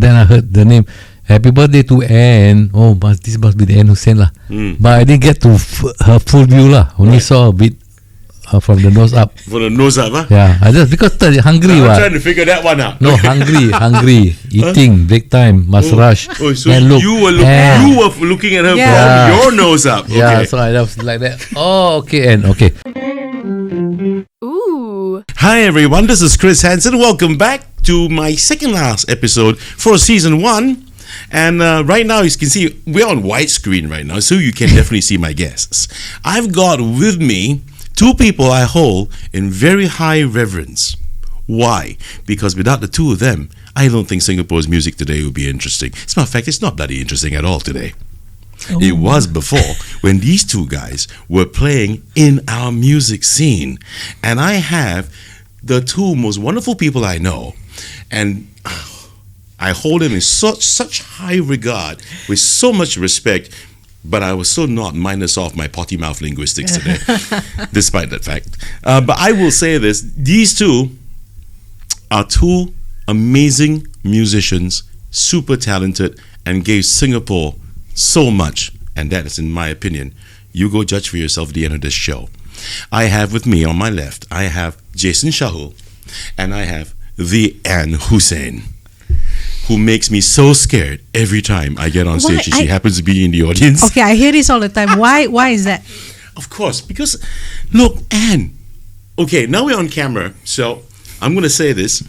Then I heard the name. Happy birthday to Ann. Oh, this must be the Ann Hussein lah. But I didn't get to her full view lah. Only saw a bit from the nose up. From the nose up, huh? Yeah, I just because hungry. I'm trying to figure that one out. No, hungry. Eating, break time, must rush. Oh, so and look, you were looking at her from your nose up. Okay. Yeah, so I was like that. Oh, okay, Ann. Okay. Ooh. Hi everyone, this is Chris Hansen. Welcome back to my second last episode for season 1. And right now, as you can see, we're on widescreen right now, so you can definitely see my guests. I've got with me 2 people I hold in very high reverence. Why? Because without the 2 of them, I don't think Singapore's music today would be interesting. As a matter of fact, it's not bloody interesting at all today. Oh. It was before when these 2 guys were playing in our music scene. And I have the 2 most wonderful people I know. And I hold them in such high regard, with so much respect, but I was so not minus off my potty mouth linguistics today, despite that fact. But I will say this, these 2 are 2 amazing musicians, super talented, and gave Singapore so much, and that is, in my opinion, you go judge for yourself at the end of this show. I have with me on my left, I have Jason Shahul, and I have the Ann Hussein, who makes me so scared every time I get on stage and she happens to be in the audience. Okay, I hear this all the time. Why is that? Of course, because, look, Ann, okay, now we're on camera, so I'm going to say this.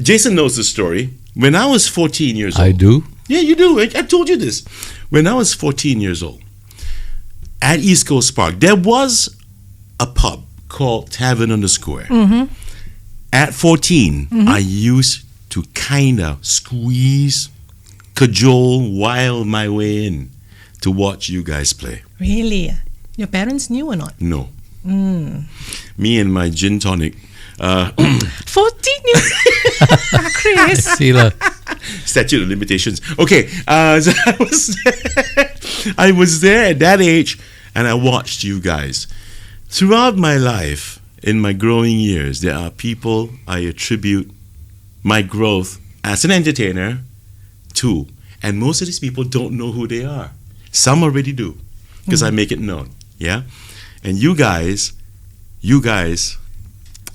Jason knows the story. When I was 14 years old. I do? Yeah, you do. I told you this. When I was 14 years old, at East Coast Park, there was a pub called Tavern on the Square. Mm-hmm. At 14, I used to kind of squeeze, cajole, wile my way in to watch you guys play. Really? Your parents knew or not? No. Me and my gin tonic. 14 years Chris. See lah. Statute of limitations. Okay, so I was there at that age, and I watched you guys. Throughout my life, in my growing years, there are people I attribute my growth as an entertainer to, and most of these people don't know who they are. Some already do, because I make it known. Yeah, and you guys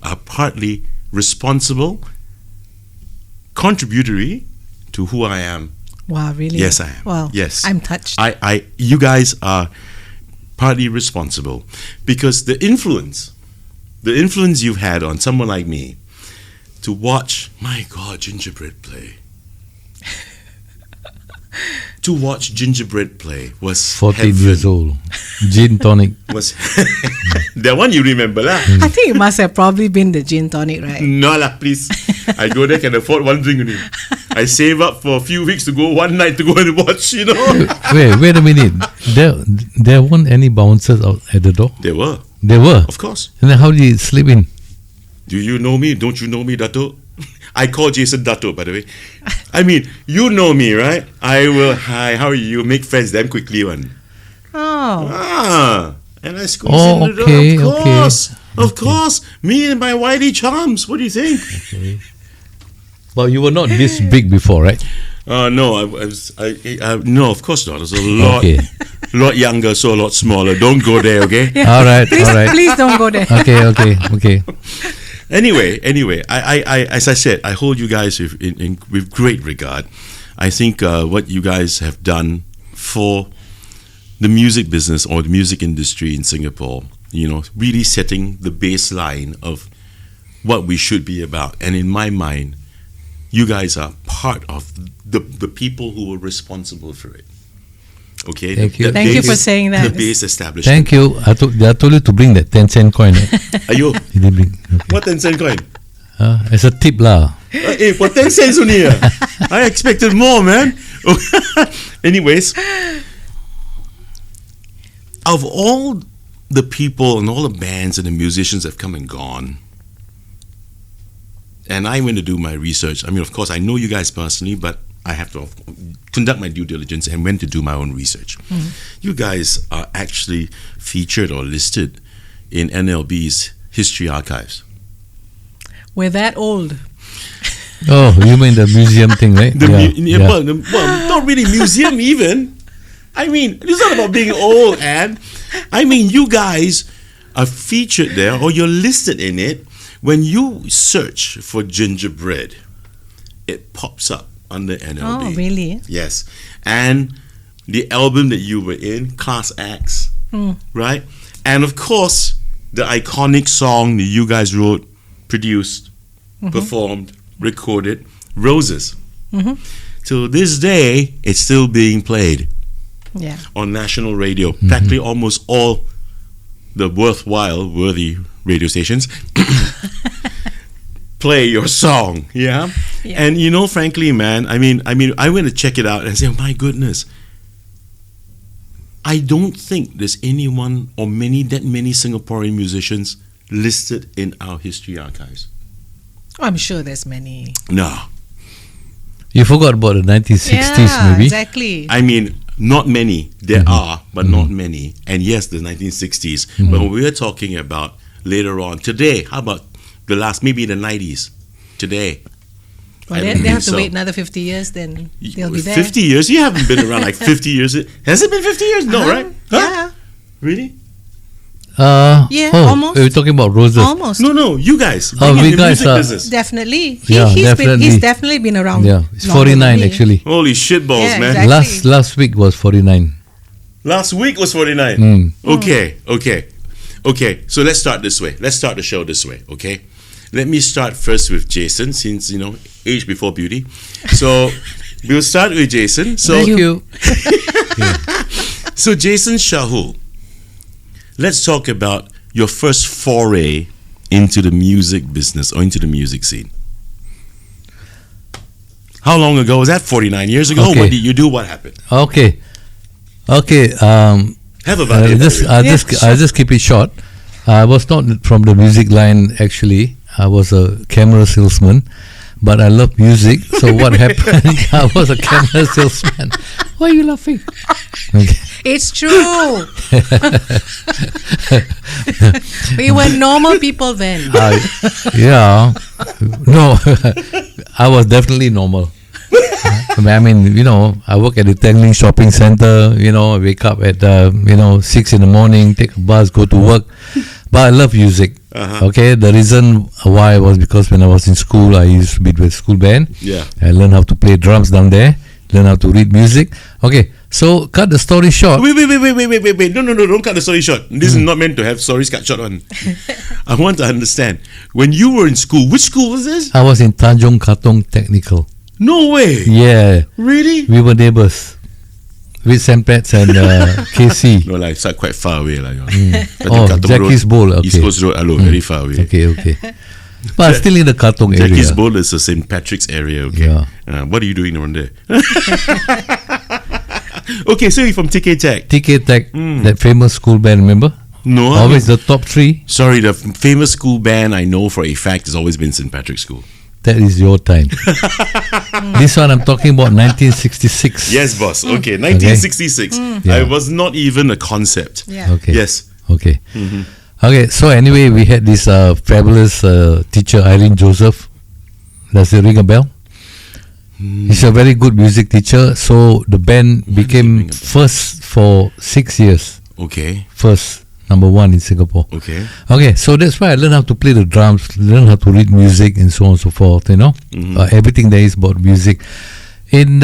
are partly responsible, contributory to who I am. Wow, really? Yes, I am. Wow. Yes, I'm touched. You guys are partly responsible because the influence you've had on someone like me to watch, my God, Gingerbread play. To watch Gingerbread play was 14 heaven. years old. Gin tonic. Was that one you remember lah? I think it must have probably been the gin tonic, right? No lah, please. I go there, can afford one drink only. I save up for a few weeks to go one night to go and watch, you know. Wait a minute. There weren't any bouncers out at the door? There were. There were? Of course. And then how did you slip in? Do you know me? Don't you know me, Dato? I call Jason Dato, by the way. I mean, you know me, right? I will, hi, how are you? Make friends damn quickly, one. Oh. And I squeeze in the door. Of course. Me and my Whitey charms. What do you think? Okay. Well, you were not this big before, right? No, no, of course not. I was a lot younger, so a lot smaller. Don't go there, okay? Yeah. All right. Please don't go there. Okay. Anyway, I as I said, I hold you guys with great regard. I think what you guys have done for the music business or the music industry in Singapore, you know, really setting the baseline of what we should be about. And in my mind, you guys are part of the people who were responsible for it. Okay. Thank you. Thank you for saying that. The base establishment. Thank you. I told you to bring that 10-cent coin. Ayo. You didn't bring. Okay. What 10-cent coin? As a tip lah. For 10 cents only. I expected more, man. Anyways, of all the people and all the bands and the musicians that have come and gone, and I went to do my research. I mean, of course, I know you guys personally, but I have to conduct my due diligence and went to do my own research. You guys are actually featured or listed in NLB's history archives. We're that old. Oh, you mean the museum thing, right? Well, not really museum even. I mean, it's not about being old, and I mean, you guys are featured there, or you're listed in it. When you search for Gingerbread, it pops up under NLB. Oh, really? Yes. And the album that you were in, Class Acts, right? And of course, the iconic song that you guys wrote, produced, performed, recorded, Roses. To this day, it's still being played on national radio. Practically almost all the worthy radio stations play your song. And you know, frankly, man, I mean I went to check it out and I said, oh, my goodness, I don't think there's anyone or many Singaporean musicians listed in our history archives. I'm sure there's many. No. You forgot about the 1960s, maybe? Exactly. I mean, not many. There are, but not many. And yes, the 1960s. But when we're talking about later on, today, how about maybe the 90s? Today. Well, they have to wait another 50 years, then they'll be there. 50 years? You haven't been around like 50 years. Has it been 50 years? No, right? Huh? Yeah. Really? Almost. We're talking about Roses. Almost. No, you guys. We guys music are business. Definitely. Definitely. He's definitely been around. Yeah, it's longer 49 than me. actually. Holy shitballs, Yeah, man. exactly. Last week was 49. Last week was 49. Okay. So let's start this way. Let's start the show this way, okay? Let me start first with Jason, since, you know, age before beauty. So we'll start with Jason. So, Thank you. So Jason Shahul, let's talk about your first foray into the music business or into the music scene. How long ago was that? 49 years ago? Okay. What did you do? What happened? Okay. Have about it. I'll just keep it short. I was not from the music line actually. I was a camera salesman, but I love music. So what happened? I was a camera salesman. Why are you laughing? Okay. It's true. We were normal people then. No, I was definitely normal. I mean, you know, I work at the Tangling Shopping Centre. You know, I wake up at 6 in the morning, take a bus, go to work. But I love music. Okay, the reason why was because when I was in school, I used to be with school band. Yeah. I learned how to play drums down there. Learn how to read music. Okay, so cut the story short. Wait. No, don't cut the story short. This is not meant to have stories cut short on. I want to understand. When you were in school, which school was this? I was in Tanjong Katong Technical. No way. Yeah. Really? We were neighbours with St. Pat's and KC. No, like it's like quite far away. Like, Jackie's Bowl. Okay. East Coast Road, very far away. Okay. But still in the Katong area. Jackie's Bowl is the St. Patrick's area. Okay. Yeah. What are you doing around there? Okay, so you're from TK Tech. TK Tech, that famous school band, remember? No. Always the top three. Sorry, the famous school band I know for a fact has always been St. Patrick's School. That is your time. This one I'm talking about 1966. Yes, boss. Okay, 1966. Yeah. I was not even a concept. Yeah. Okay. Yes. Okay. Okay, so anyway, we had this fabulous teacher, Irene Joseph. Does it ring a bell? He's a very good music teacher. So the band became first for 6 years. Okay. First, number one in Singapore. Okay. Okay, so that's why I learned how to play the drums, learn how to read music, and so on and so forth. You know, everything there is about music. In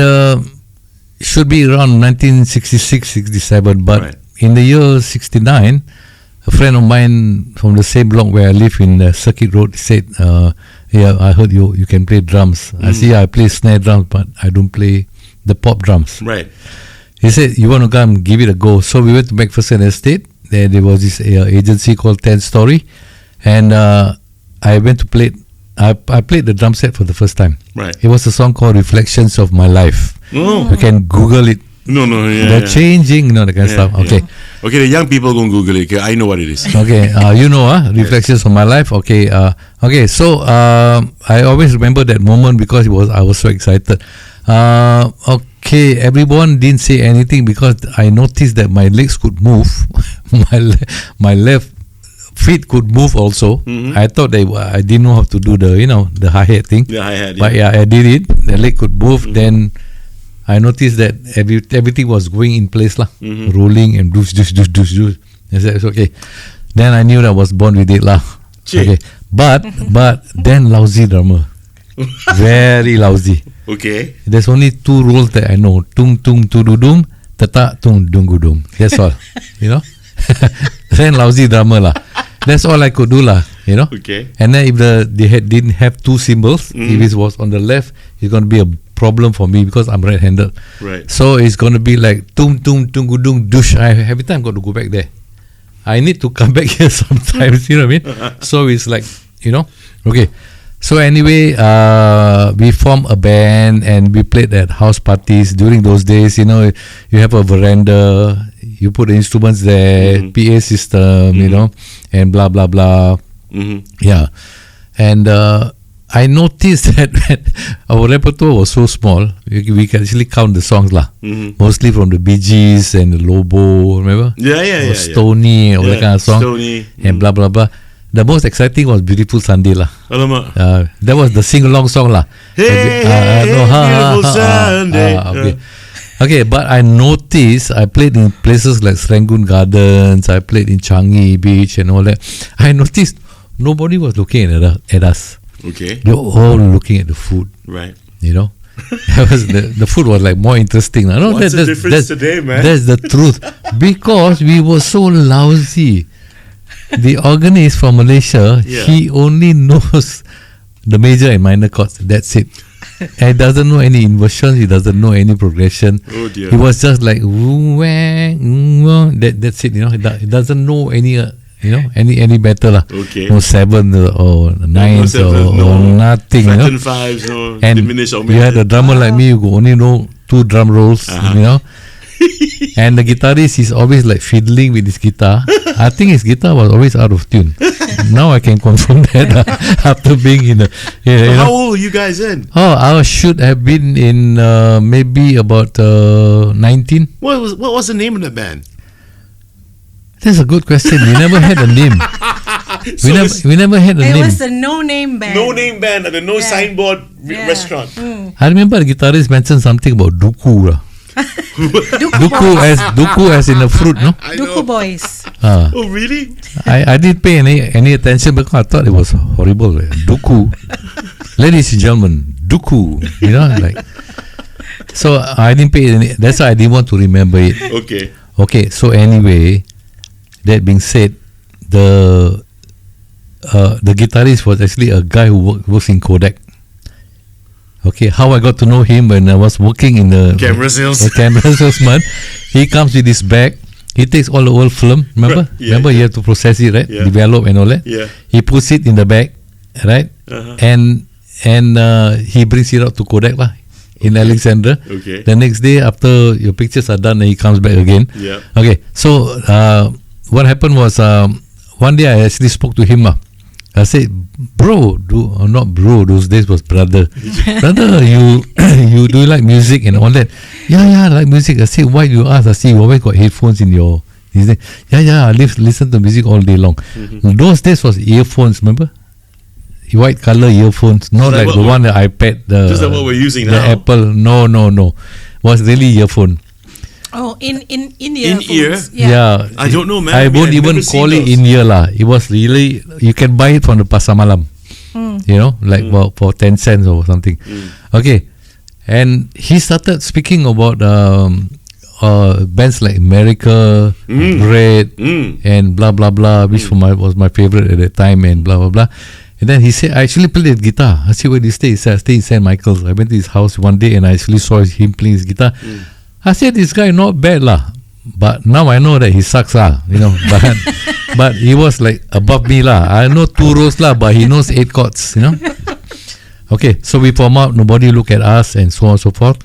should be around 1966, 67, but in the year 69, a friend of mine from the same block where I live in Circuit Road said, "Yeah, I heard you can play drums." I said, "Yeah, I play snare drums, but I don't play the pop drums." Right. He said, "You want to come give it a go?" So we went to MacPherson Estate. There was this agency called 10 Story, and I went to play. I played the drum set for the first time. Right. It was a song called "Reflections of My Life." Oh. You can Google it. No, They're changing, that kind of stuff. Okay. Okay, the young people go and Google it. Okay, I know what it is. Okay, Reflections of My Life. Okay, so I always remember that moment because I was so excited. Okay, everyone didn't say anything because I noticed that my legs could move. My left feet could move also. I thought I didn't know how to do the hi-hat thing. The hi-hat, But I did it. The leg could move. Then I noticed that everything was going in place lah, rolling and do. I said, it's okay. Then I knew that I was born with it lah. Okay, but then lousy drummer, very lousy. Okay. There's only 2 rules that I know: tung tung tududum, tata tung dungudum. That's all. Then lousy drummer lah. That's all I could do lah. Okay. And then if they didn't have 2 cymbals, if it was on the left, it's going to be a problem for me because I'm right-handed. Right. So it's going to be like tung tung tungudung dush. Every time I got to go back there. I need to come back here sometimes. You know what I mean? So it's like okay. So anyway, we formed a band and we played at house parties. During those days, you have a veranda, you put the instruments there, PA system, and blah blah blah. Yeah, and I noticed that our repertoire was so small, we can actually count the songs lah. Mostly from the Bee Gees and the Lobo, remember? Yeah. Stony, all that kind of song. Stony. And blah blah blah. The most exciting was Beautiful Sunday lah. Alamak. That was the sing-along song lah. Hey, Beautiful Sunday. Okay, but I noticed I played in places like Serangoon Gardens, I played in Changi Beach and all that. I noticed nobody was looking at us. Okay. They were all looking at the food. Right. That was the food was like more interesting. No, What's the difference today, man? That's the truth. Because we were so lousy. The organist from Malaysia, he only knows the major and minor chords. That's it. And he doesn't know any inversions. He doesn't know any progression. Oh dear. He was just like that's it. He doesn't know any. Any better lah. Okay. No 7 or 9 or nothing. Flatten 5s, no. And diminish or you had a drummer like me, you only know 2 drum rolls. And the guitarist is always like fiddling with his guitar. I think his guitar was always out of tune. Now I can confirm that after being in the. How old were you guys then? Oh, I should have been in maybe about 19. What was the name of the band? That's a good question. We never had a name. We never had a name. It was a no-name band. No-name band at the no signboard restaurant. I remember the guitarist mentioned something about Duku. Duku as in the fruit, no? Duku Boys. Oh, really? I didn't pay any attention because I thought it was horrible. Duku. Ladies and gentlemen, Duku. So I didn't pay any. That's why I didn't want to remember it. Okay, so anyway, that being said, the guitarist was actually a guy who works in Kodak. Okay, how I got to know him when I was working in the camera salesman. He comes with his bag. He takes all the old film. Remember? You have to process it, right? Develop and all that. He puts it in the bag, right? And he brings it out to Kodak lah, in Alexandra. The next day after your pictures are done, he comes back again. Okay, so what happened was one day I actually spoke to him. I said, not bro, those days was brother. Brother, you do you like music and all that? Yeah, I like music. I said, why do you ask? I see you always got headphones in your. He said, I listen to music all day long. Those days was earphones, remember? White color earphones, not like the one, the iPad, just like what we're using the now. Apple. No, was really earphone. Oh, in ear? Yeah. I don't know, man. I won't even call it in ear lah. It was really, you can buy it from the Pasar Malam. Like for 10 cents or something. Okay. And he started speaking about bands like America, Red, and blah blah blah, which was my favorite at that time, and blah blah blah. And then he said, I actually played the guitar. I said, where do you stay? He said, I stay in St. Michael's. I went to his house one day and I actually saw him playing his guitar. I said, this guy not bad lah. But now I know that he sucks lah, But he was like above me lah. I know 2 rows lah, but he knows 8 chords, Okay, so we form out, nobody look at us and so on and so forth.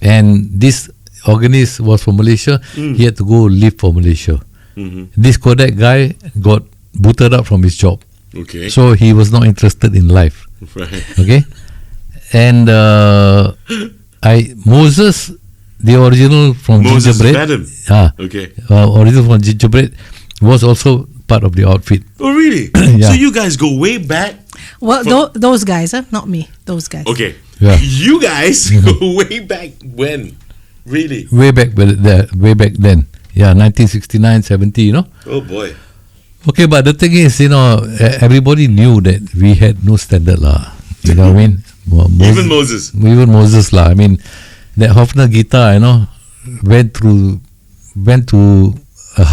And this organist was from Malaysia. He had to go live for Malaysia. This Kodak guy got booted up from his job. Okay. So he was not interested in life. Right. Okay. And Moses, the original from Moses Gingerbread. Vadham. Okay. Original from Gingerbread was also part of the outfit. Oh, really? Yeah. So you guys go way back. Well, those guys, not me. Those guys. Okay. Yeah. You guys go way back when? Really? Way back then. Yeah, 1969, 70, you know. Oh boy. Okay, but the thing is, everybody knew that we had no standard lah. You know what I mean? Even Moses. Even Moses lah. I mean, that Hofner guitar, went to a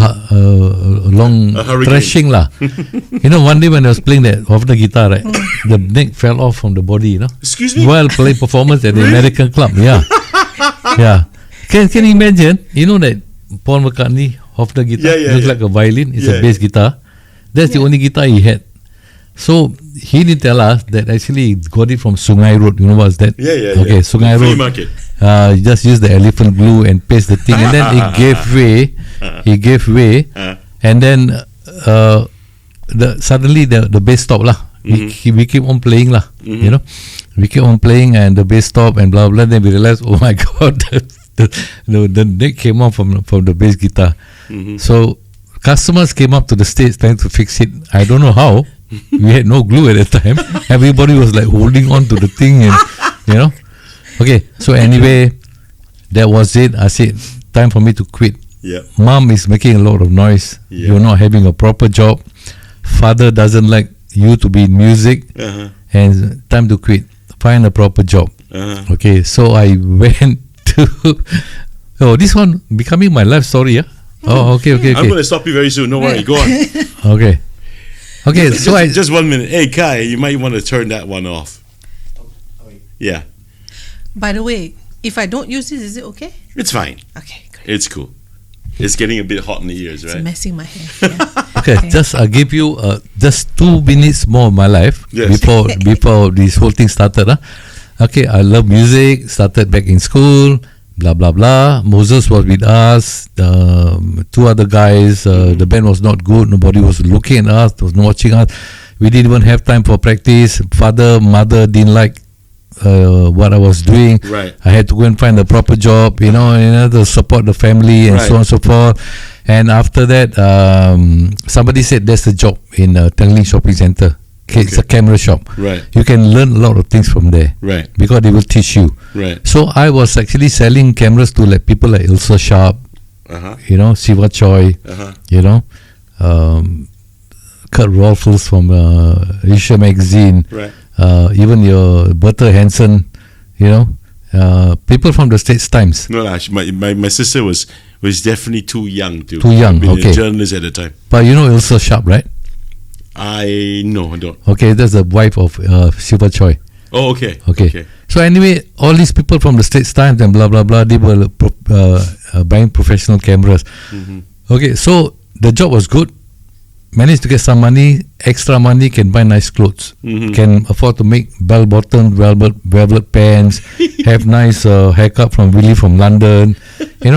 long threshing lah. One day when I was playing that Hofner guitar, right, the neck fell off from the body, Excuse me? While playing performance at the American club, yeah. Yeah. Can you imagine? You know that Paul McCartney Hofner guitar looks like a violin. It's a bass guitar. That's the only guitar he had. So he didn't tell us that actually he got it from Sungai Road. You know what's that? Yeah. Okay, Sungai Flea Road. market. You just use the elephant glue and paste the thing, and then it gave way. It gave way, and then suddenly the bass stopped lah. We keep on playing lah. We keep on playing, and the bass stopped, and blah blah. Then we realized, oh my God, the neck came off from the bass guitar. So customers came up to the stage trying to fix it. I don't know how. We had no glue at that time. Everybody was like holding on to the thing, and Okay, so anyway, that was it. I said, time for me to quit. Yeah. Mom is making a lot of noise. You're not having a proper job. Father doesn't like you to be in music. And time to quit. Find a proper job. Okay, so I went to... this one becoming my life story, yeah? Oh, okay. I'm going to stop you very soon. Don't worry. Go on. Okay. Okay, just 1 minute. Hey, Kai, you might want to turn that one off. Yeah. By the way, if I don't use this, is it okay? It's fine. Okay, great. It's cool. It's getting a bit hot in the ears, right? It's messing my hair. Yeah. Okay, just I'll give you just 2 minutes more of my life before this whole thing started. Okay, I love music, started back in school, blah blah blah. Moses was with us, 2 other guys, the band was not good, nobody was looking at us, was not watching us. We didn't even have time for practice. Father, mother didn't like what I was doing. Right. I had to go and find a proper job, to support the family and so on and so forth. And after that, somebody said there's a job in Tangling Shopping Centre. It's a camera shop. Right. You can learn a lot of things from there. Right. Because they will teach you. Right. So I was actually selling cameras to people like Ilsa Sharp, Siva Choi, Kurt Rolfels from Asia Magazine. Right. Even your Bertha Hansen, people from the States Times. No, my sister was definitely too young to be a journalist at the time. But you know Ilsa Sharp, right? I don't. Okay, that's the wife of Siva Choi. Oh, okay. So anyway, all these people from the States Times and blah blah blah, they were buying professional cameras. Okay, so the job was good. Managed to get some money, extra money, can buy nice clothes, can afford to make bell-bottom velvet pants, have nice haircut from Willie from London,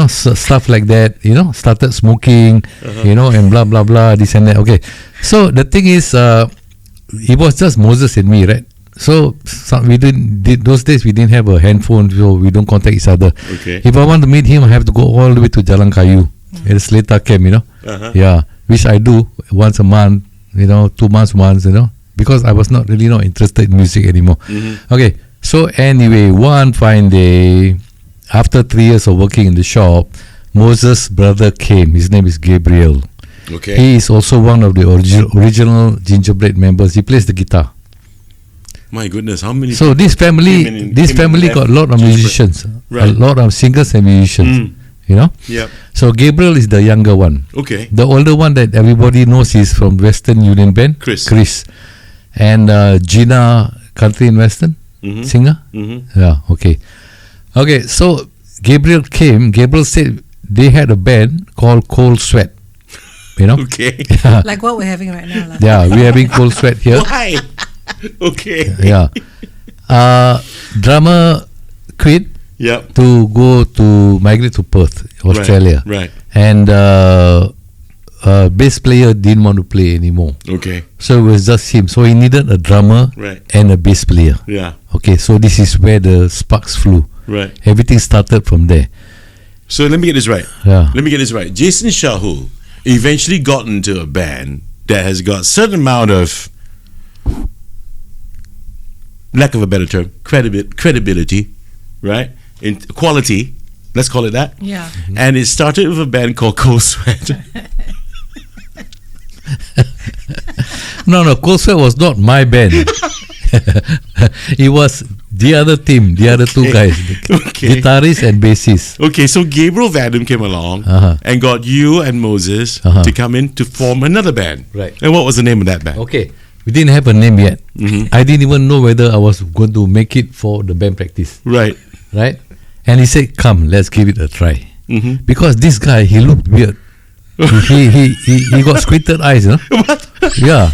stuff like that. Started smoking, and blah blah blah, this and that. Okay, so the thing is, it was just Moses and me, right? So we those days we didn't have a handphone, so we don't contact each other. Okay. If I want to meet him, I have to go all the way to Jalan Kayu. It's Seletar Camp, Yeah. Which I do once a month, 2 months once, because I was not interested in music anymore. Okay, so anyway, one fine day, after 3 years of working in the shop, Moses' brother came. His name is Gabriel. Okay. He is also one of the original Gingerbread members. He plays the guitar. My goodness, how many? So this family got a lot of musicians, right. A lot of singers and musicians. Yep. So Gabriel is the younger one. Okay. The older one that everybody knows is from Western Union Band, Chris. And Gina, country and western singer. Yeah. Okay. So Gabriel came. Gabriel said they had a band called Cold Sweat. Okay. Like what we're having right now. Yeah, we're having Cold Sweat here. Why? Okay. Yeah. Drummer quit. Yep. To migrate to Perth, Australia. Right. And bass player didn't want to play anymore. Okay. So it was just him. So he needed a drummer and a bass player. Yeah. Okay, so this is where the sparks flew. Right. Everything started from there. So let me get this right. Yeah. Let me get this right. Jason Shahul eventually got into a band that has got certain amount of, lack of a better term, credibility, right? In quality, let's call it that. Yeah. And it started with a band called Cold Sweat. No, Cold Sweat was not my band. It was the other team, the other two guys, guitarist and bassist. Okay, so Gabriel Vadham came along and got you and Moses to come in to form another band. Right. And what was the name of that band? Okay, we didn't have a name yet. I didn't even know whether I was going to make it for the band practice. Right. And he said, "Come, let's give it a try." Because this guy, he looked weird. he got squinted eyes, you know. What? Yeah.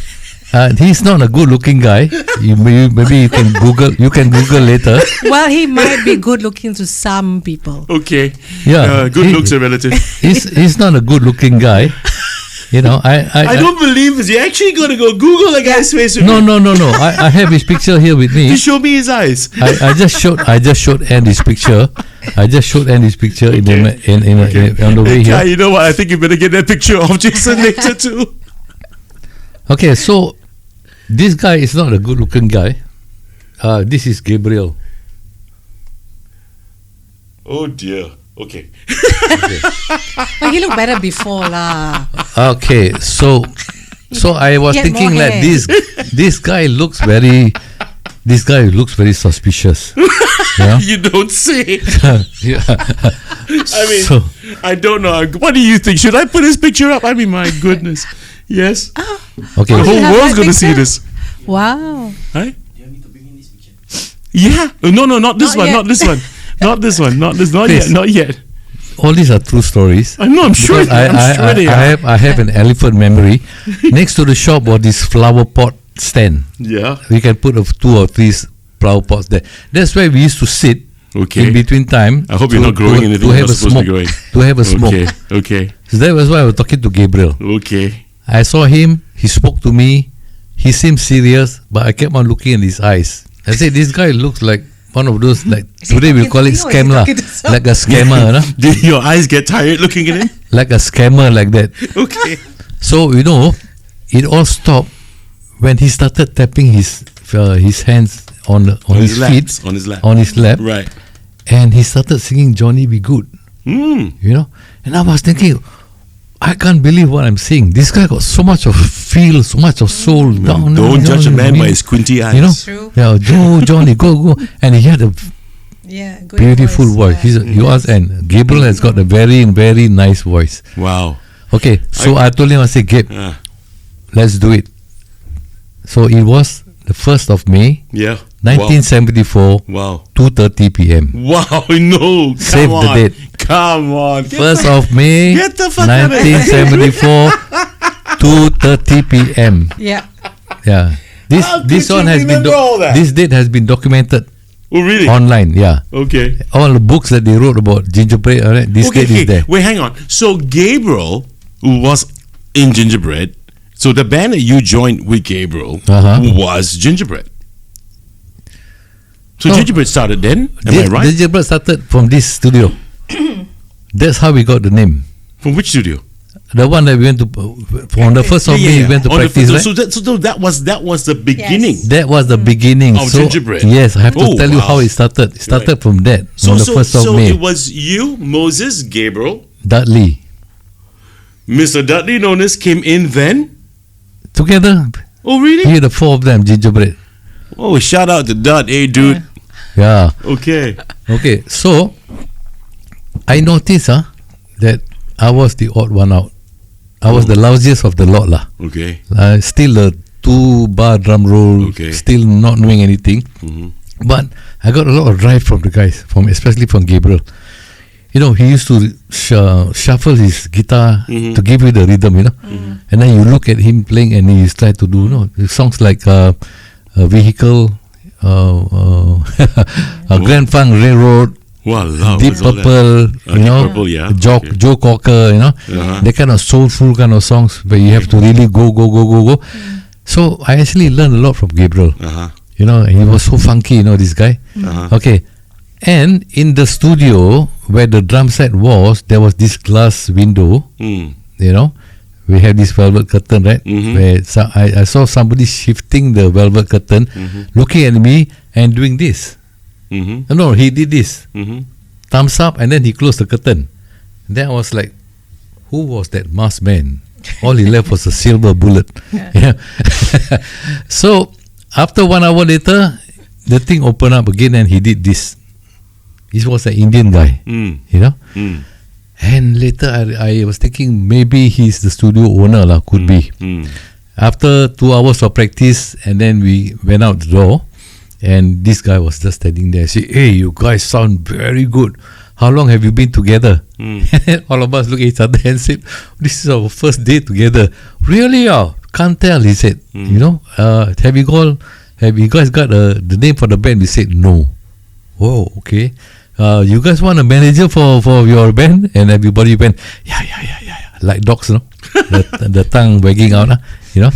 He's not a good-looking guy. Maybe you can Google. You can Google later. Well, he might be good looking to some people. Okay. Yeah. Good looks are relative. He's not a good-looking guy. You know, I don't believe this. You're actually going to go Google the guy's face. With No. me. I have his picture here with me. You show me his eyes. I just showed Anne his picture. I just showed Anne his picture on the way Guy, here. you know what? I think you better get that picture of Jason later too. Okay, so this guy is not a good-looking guy. This is Gabriel. Oh dear. Okay. But he looked better before lah. Okay, so I was Get thinking more like hair. this guy looks very suspicious. Yeah? You don't say. Yeah. I mean, So- I don't know. What do you think? Should I put his picture up? I mean, my goodness. Yes. Okay. The Oh, whole you have world's that going to see picture? this. Wow. Right? Yeah. No, not this Not one. yet. Not this one. Not this one. Not this. Not yet. Please. Not yet. All these are true stories. I know. I'm sure. Because they are. I have an elephant memory. Next to the shop was this flower pot stand. Yeah. We can put 2 or 3 flower pots there. That's where we used to sit Okay. in between time. I hope you're not growing anything to you're have not a supposed to smoke. be growing. To have a smoke. Okay. Okay. So that was why I was talking to Gabriel. Okay. I saw him. He spoke to me. He seemed serious, but I kept on looking in his eyes. I said, "This guy looks like one of those, like today we call it scam lah, like a scammer, you know? Did your eyes get tired looking at him? Like a scammer, like that." Okay. So it all stopped when he started tapping his hands on his feet, laps, on his lap. on his lap, Right. and he started singing "Johnny Be Good," you know. And I was thinking, I can't believe what I'm seeing. This guy got so much of feel, so much of soul. Don't judge a man by his squinty eyes. You know, True. yeah, Johnny, go, and he had a Yeah. Good beautiful voice. Yeah. He was, and Gabriel has got a very, very nice voice. Wow. Okay, so I told him, I said, "Gabe, let's do it." So it was the 1st of May, Yeah. 1974, Wow. 2:30 p.m. Wow. No. Save Come the on. date. Come on. 1st of May, Get the fuck out of here. 1974, 2:30 p.m. Yeah. Yeah. How This could one you has been remember all that? this date has been documented Oh, really? online. Yeah, Okay. all the books that they wrote about Gingerbread. All right, this date is there. Wait, hang on. So Gabriel was in Gingerbread. So the band that you joined with Gabriel was Gingerbread. So No. Gingerbread started then. Am I right? Gingerbread started from this studio. That's how we got the name. From which studio? The one that we went to on the 1st of May. We went to On the practice. first- Right? So that was the beginning. That was the beginning. Of so, Gingerbread. Yes, I have to Oh, tell you wow. how it started. It started from that So on the 1st of May. it was you, Moses, Gabriel, Dudley Mr. Dudley Nonis came in then. together. Oh, really? Here the 4 of them, Gingerbread. Oh, shout out to Dud, hey dude. Yeah. Okay. Okay. So I noticed that I was the odd one out. I was the lousiest of the lot lah. Okay. Still a 2-bar drum roll. Okay. Still not knowing anything. But I got a lot of drive from the guys, especially from Gabriel. You know, he used to shuffle his guitar to give you the rhythm, you know. And then you look at him playing and he's trying to do, songs like a Vehicle, Grand Funk Railroad, Wow, Deep what's all that? Purple, Deep Purple, yeah. Okay. Joe Cocker, you know, that kind of soulful kind of songs where you have to really go. So I actually learned a lot from Gabriel. You know, he was so funky, you know, this guy. Okay. And in the studio where the drum set was, there was this glass window, you know, we had this velvet curtain, right? Where I saw somebody shifting the velvet curtain, looking at me and doing this. No, he did this. Thumbs up, and then he closed the curtain. Then I was like, who was that masked man? All he left was a silver bullet. Yeah. So after 1 hour later, the thing opened up again, and he did this. He was an Indian guy, you know. And later I was thinking maybe he's the studio owner lah, could be. After 2 hours of practice, and then we went out the door, and this guy was just standing there. Say, hey, you guys sound very good. How long have you been together? All of us look at each other and said, this is our first day together. Really? Can't tell, he said. You know, have you guys got the name for the band? We said no. Oh, okay. You guys want a manager for your band? And everybody went, yeah. Like dogs, you know, the tongue wagging out, you know.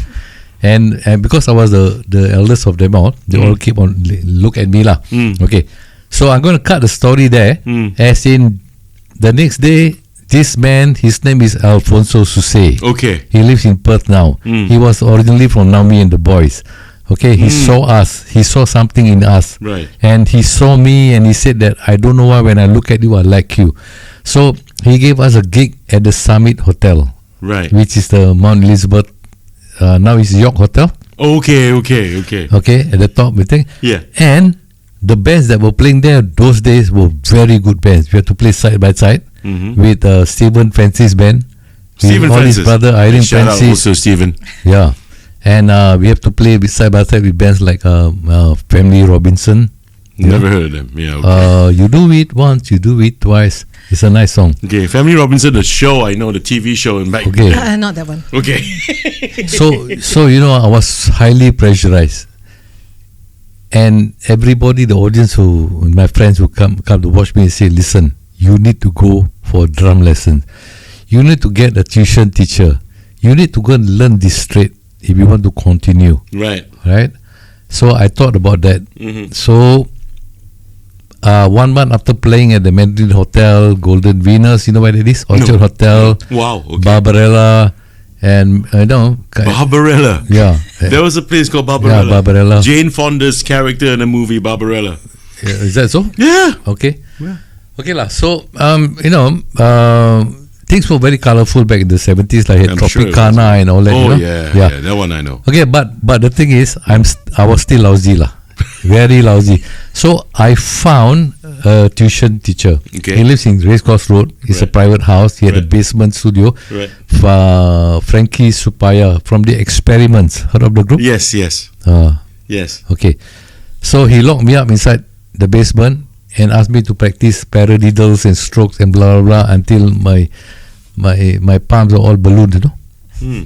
And because I was the eldest of them all, they all keep on look at me lah. Okay, so I'm going to cut the story there. As in, the next day, this man, his name is Alphonso Soosay. Okay, he lives in Perth now. He was originally from Now Me and the Boys. Okay, he saw us. He saw something in us. Right. And he saw me, and he said that, I don't know why when I look at you, I like you. So he gave us a gig at the Summit Hotel. Right. Which is the Mount Elizabeth. Now it's York Hotel. Okay. Okay, at the top, we think. Yeah. And the bands that were playing there those days were very good bands. We had to play side by side with Stephen Francis band. Stephen Francis. His brother Irene Shout Francis. Out also Stephen. Yeah. And we have to play side by side with bands like Family Robinson. Never heard of them. Yeah. Okay. You do it once, you do it twice. It's a nice song. Okay, Family Robinson, the show, I know, the TV show in back. Okay. Not that one. Okay. So you know, I was highly pressurized. And everybody, the audience, my friends who come to watch me and say, listen, you need to go for drum lessons. You need to get a tuition teacher. You need to go and learn this straight if you want to continue. Right. So I thought about that. So 1 month after playing at the Mandarin Hotel, Golden Venus, you know where it is? Orchard Hotel. Wow. Okay. Barbarella, and Barbarella. Yeah. There was a place called Barbarella. Yeah, Barbarella. Jane Fonda's character in the movie Barbarella. Yeah, is that so? Yeah. Okay. Yeah. Okay lah. So things were very colourful back in the 70s, like Tropicana and all that. Oh, you know? yeah, that one I know. Okay, but the thing is, I was still lousy lah. Very lousy. So I found a tuition teacher. Okay. He lives in Racecourse Road. It's a private house. He had a basement studio. Right. Frankie Supaya from the Experiments. Heard of the group? Yes. Yes. Okay. So he locked me up inside the basement and asked me to practice paradiddles and strokes and blah blah blah until my palms are all ballooned. You know,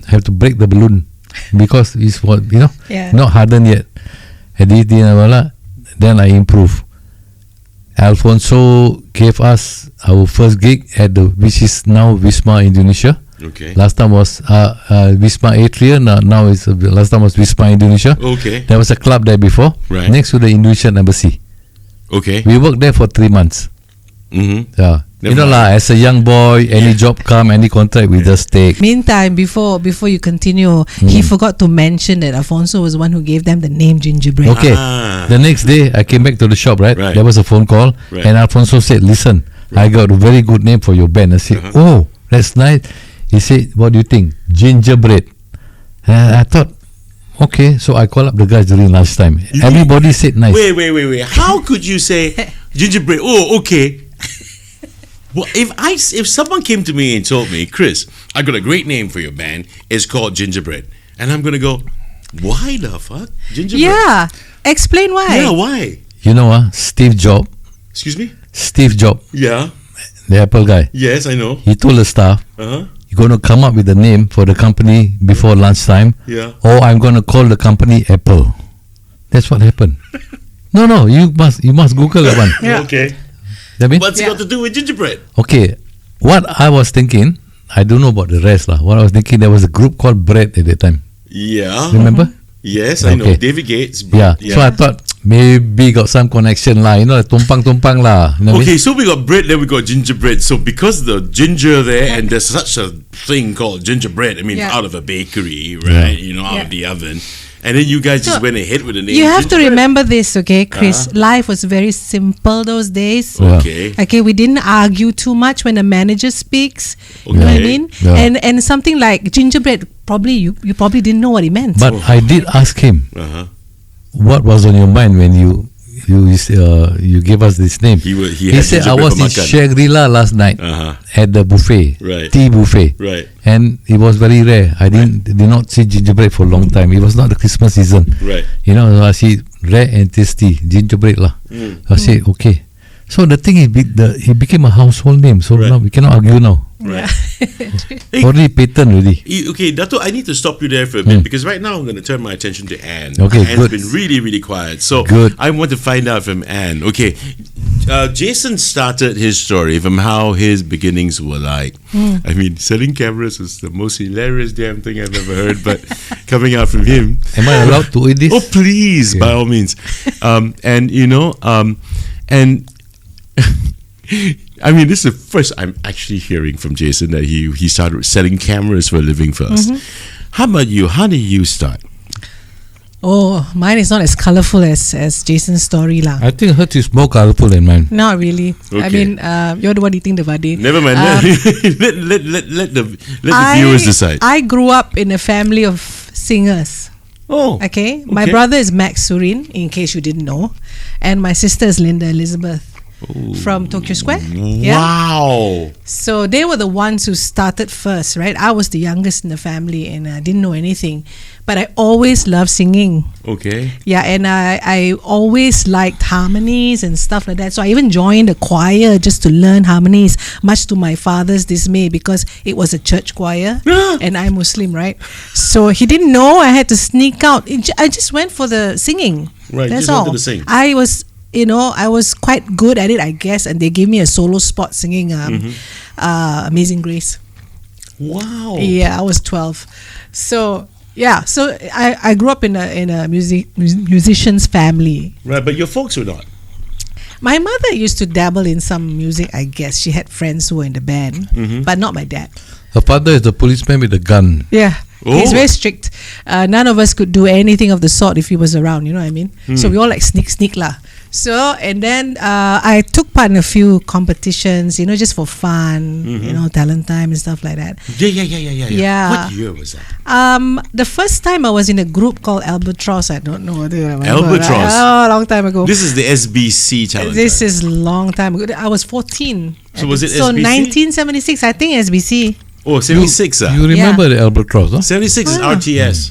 I have to break the balloon because it's not hardened yet. Then I improve. Alphonso gave us our first gig which is now Wisma Indonesia. Okay. Last time was Wisma Atria. Now it's last time was Wisma Indonesia. Okay. There was a club there before, right, next to the Indonesian embassy. Okay. We worked there for 3 months. Yeah. You know lah, as a young boy, any job come, any contract, we just take. Meantime, before you continue, he forgot to mention that Alphonso was the one who gave them the name Gingerbread. Okay. The next day, I came back to the shop, right? There was a phone call, and Alphonso said, listen, I got a very good name for your band. I said, oh, that's nice. He said, what do you think? Gingerbread. And I thought, okay, so I called up the guys during lunchtime. Everybody said nice. Wait. How could you say Gingerbread? Oh, okay. Well, if someone came to me and told me, Chris, I got a great name for your band. It's called Gingerbread, and I'm gonna go, why the fuck Gingerbread? Yeah, explain why. Yeah, why? You know Steve Jobs. Excuse me? Steve Jobs. Yeah. The Apple guy. Yes, I know. He told the staff, you're going to come up with a name for the company before lunchtime. Yeah. Or I'm going to call the company Apple. That's what happened. No, you must Google that one. Yeah. Okay. What's it got to do with Gingerbread? Okay. What I was thinking, I don't know about the rest lah. What I was thinking, there was a group called Bread at that time. Yeah. Remember? Yes, I know. David Gates. Yeah. So I thought maybe got some connection lah. You know, tumpang lah. You know what I Okay, mean? so we got bread, then we got gingerbread. So because the ginger there, and there's such a thing called gingerbread, I mean, Yeah. out of a bakery, right? You know, out of the oven. And then you guys just So, went ahead with the name. You have to gingerbread. remember this, okay, Chris? Life was very simple those days. Yeah. Okay. Okay, we didn't argue too much when the manager speaks. You know what I Okay. mean? Yeah. And something like gingerbread, probably you probably didn't know what it meant. But I did ask him, Uh-huh. what was on your mind when you gave us this name? He had said, I gingerbread was for in makan." Shangri-La last night Uh-huh. at the buffet, Right. tea buffet. Right. And it was very rare. I did not see gingerbread for a long time. It was not the Christmas season. Right. You know, I see rare and tasty gingerbread lah. I said, okay. So the thing is, it became a household name. So Right. now we cannot argue now. Right. Already patent already. Okay, Dato, I need to stop you there for a minute because right now I'm going to turn my attention to Anne. Okay, Anne's good. been really, really quiet. So Good. I want to find out from Anne. Okay, Jason started his story from how his beginnings were like. I mean, selling cameras was the most hilarious damn thing I've ever heard, but coming out from him. Am I allowed to eat this? Oh, please, by all means. And, you know, and I mean, this is the first I'm actually hearing from Jason that he started selling cameras for a living first. How about you? How did you start? Oh, mine is not as colourful as Jason's story lah. I think hers is more colorful than mine. Not really. I Okay. mean, you're the one eating the vade. Never mind. Let the viewers decide. I grew up in a family of singers. Oh, Okay, my brother is Max Surin, in case you didn't know, and my sister is Linda Elizabeth from Tokyo Square. Yeah. Wow. So they were the ones who started first, right? I was the youngest in the family, and I didn't know anything, but I always loved singing. Okay. Yeah, and I always liked harmonies and stuff like that. So I even joined a choir just to learn harmonies, much to my father's dismay because it was a church choir and I'm Muslim, right? So he didn't know I had to sneak out. I just went for the singing. Right, That's just all. wanted to sing. I was quite good at it, I guess, and they gave me a solo spot singing Amazing Grace. Wow. Yeah, I was 12. So yeah, so I grew up in a musician's family. Right, but your folks were not. My mother used to dabble in some music, I guess. She had friends who were in the band, but not my dad. Her father is the policeman with a gun. Yeah. He's Oh. very strict. None of us could do anything of the sort if he was around, you know what I mean? So we all like sneak lah. So, and then I took part in a few competitions, just for fun, talent time and stuff like that. Yeah. Yeah. What year was that? The first time I was in a group called Albatross. I don't know whether you remember. Albatross. Oh, a long time ago. This is the SBC talent. This is long time ago. I was 14. So was it So SBC? 1976, I think SBC. Oh, 76. You remember the Albatross, huh? 76 is RTS.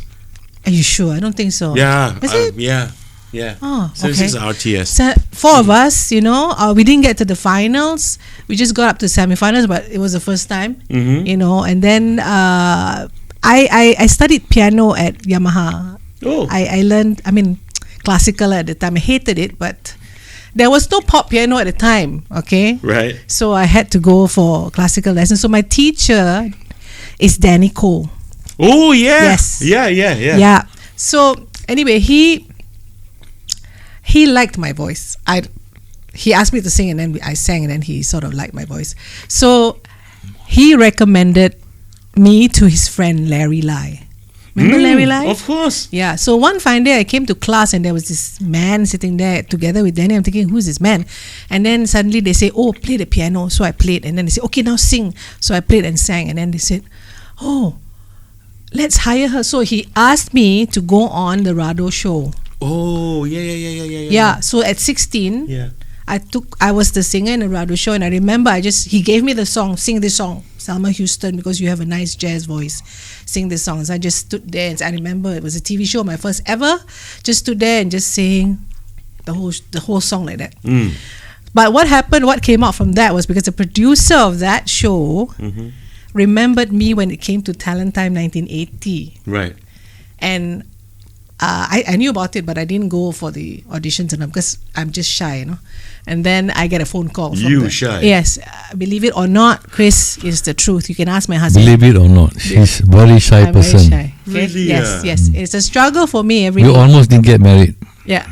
Are you sure? I don't think so. Yeah. Is it? Yeah. Oh, 76 is okay. RTS. So, four of us, we didn't get to the finals. We just got up to semifinals, but it was the first time, And then I studied piano at Yamaha. Oh. I learned, classical at the time. I hated it, but there was no pop piano at the time, okay? Right. So I had to go for classical lessons. So my teacher is Danny Cole. Oh, yeah. Yes. Yeah. Yeah. So anyway, he liked my voice. He asked me to sing, and then I sang, and then he sort of liked my voice. So he recommended me to his friend Larry Lai. Remember Larry Lai? Of course. Yeah. So one fine day I came to class, and there was this man sitting there together with Danny. I'm thinking, who's this man? And then suddenly they say, oh, play the piano. So I played, and then they said, okay, now sing. So I played and sang, and then they said, oh, let's hire her. So he asked me to go on the Rado show. Oh, yeah. Yeah. So at 16, Yeah. I was the singer in the Rado show, and I remember he gave me the song, sing this song, Selma Houston, because you have a nice jazz voice, sing this song. So I just stood there, and I remember it was a TV show, my first ever, just stood there and just sang the whole song like that. But what came out from that was because the producer of that show remembered me when it came to Talent Time 1980. Right. And I knew about it, but I didn't go for the auditions and because I'm just shy, And then I get a phone call. From shy? Yes. Believe it or not, Chris, is the truth. You can ask my husband. Believe it or not, she's a very shy I'm person. very shy. Okay? Really? Yes. It's a struggle for me every You day. almost didn't get married. Yeah.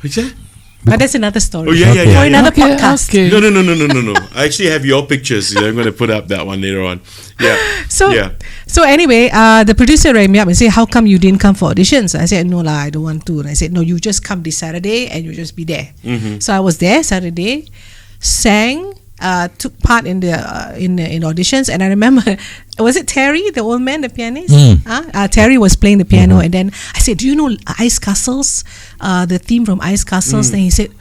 What's that? But that's another story. Oh, yeah. For another podcast. Okay. No. I actually have your pictures. I'm going to put up that one later on. Yeah. So anyway, the producer rang me up and said, "How come you didn't come for auditions?" I said, "No lah, I don't want to." And I said, "No, you just come this Saturday and you just be there." So I was there Saturday, sang, took part in the in auditions, and I remember, was it Terry, the old man, the pianist? Terry was playing the piano, and then I said, "Do you know Ice Castles? The theme from Ice Castles?" Then he said,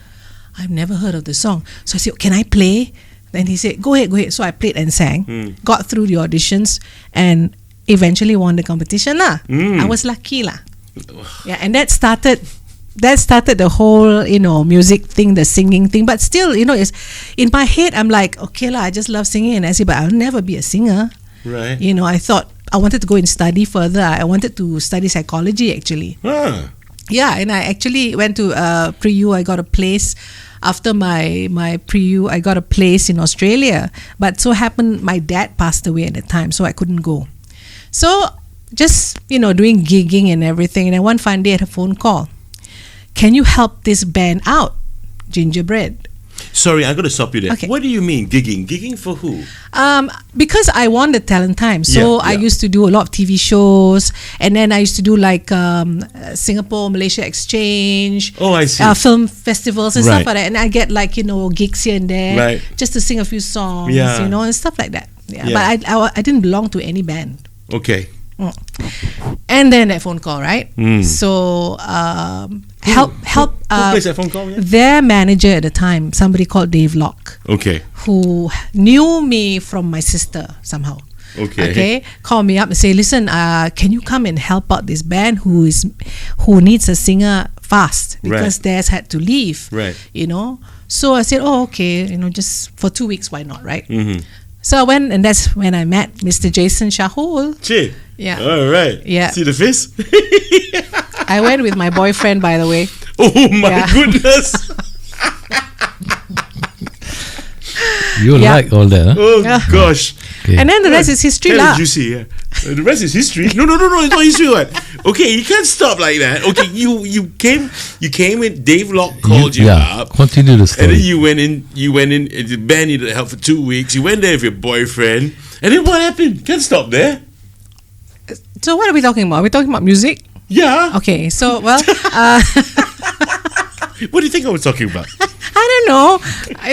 "I've never heard of the song." So I said, "Can I play?" Then he said, go ahead. So I played and sang, got through the auditions, and eventually won the competition lah. I was lucky lah. Yeah, and that started the whole, music thing, the singing thing. But still, it's in my head, I'm like, okay lah, I just love singing. And I said, but I'll never be a singer. Right. I thought I wanted to go and study further. I wanted to study psychology actually. Yeah, and I actually went to pre-U. I got a place after my pre-U. I got a place in Australia. But so happened my dad passed away at the time, so I couldn't go. So just, doing gigging and everything. And then one fine day I had a phone call. Can you help this band out, Gingerbread? Sorry, I'm going to stop you there. Okay. What do you mean gigging? Gigging for who? Because I won the talent time. So I used to do a lot of TV shows. And then I used to do like Singapore, Malaysia exchange. Oh, I see. Film festivals and stuff like that. And I get like, gigs here and there. Just to sing a few songs, and stuff like that. Yeah. But I didn't belong to any band. Okay. And then that phone call, right? So help. Who placed that phone call? Yeah? Their manager at the time, somebody called Dave Locke. Okay. Who knew me from my sister somehow. Okay. Call me up and say, listen, can you come and help out this band who needs a singer fast because theirs had to leave. Right. So I said, oh, okay. Just for 2 weeks, why not, right? So I went, and that's when I met Mr. Jason Shahul. Gee. Yeah. All right. Yeah. See the face? I went with my boyfriend, by the way. Oh my goodness. You like all that, huh? Oh gosh. Okay. And then the rest is history lah. You see, the rest is history. No, it's not history. What? Okay, you can't stop like that. Okay, you came in. Dave Locke called you up. Continue the story. And then you went in. The band needed help for 2 weeks. You went there with your boyfriend. And then what happened? Can't stop there. So what are we talking about? Are we talking about music? Yeah. Okay, so what do you think I was talking about? I don't know.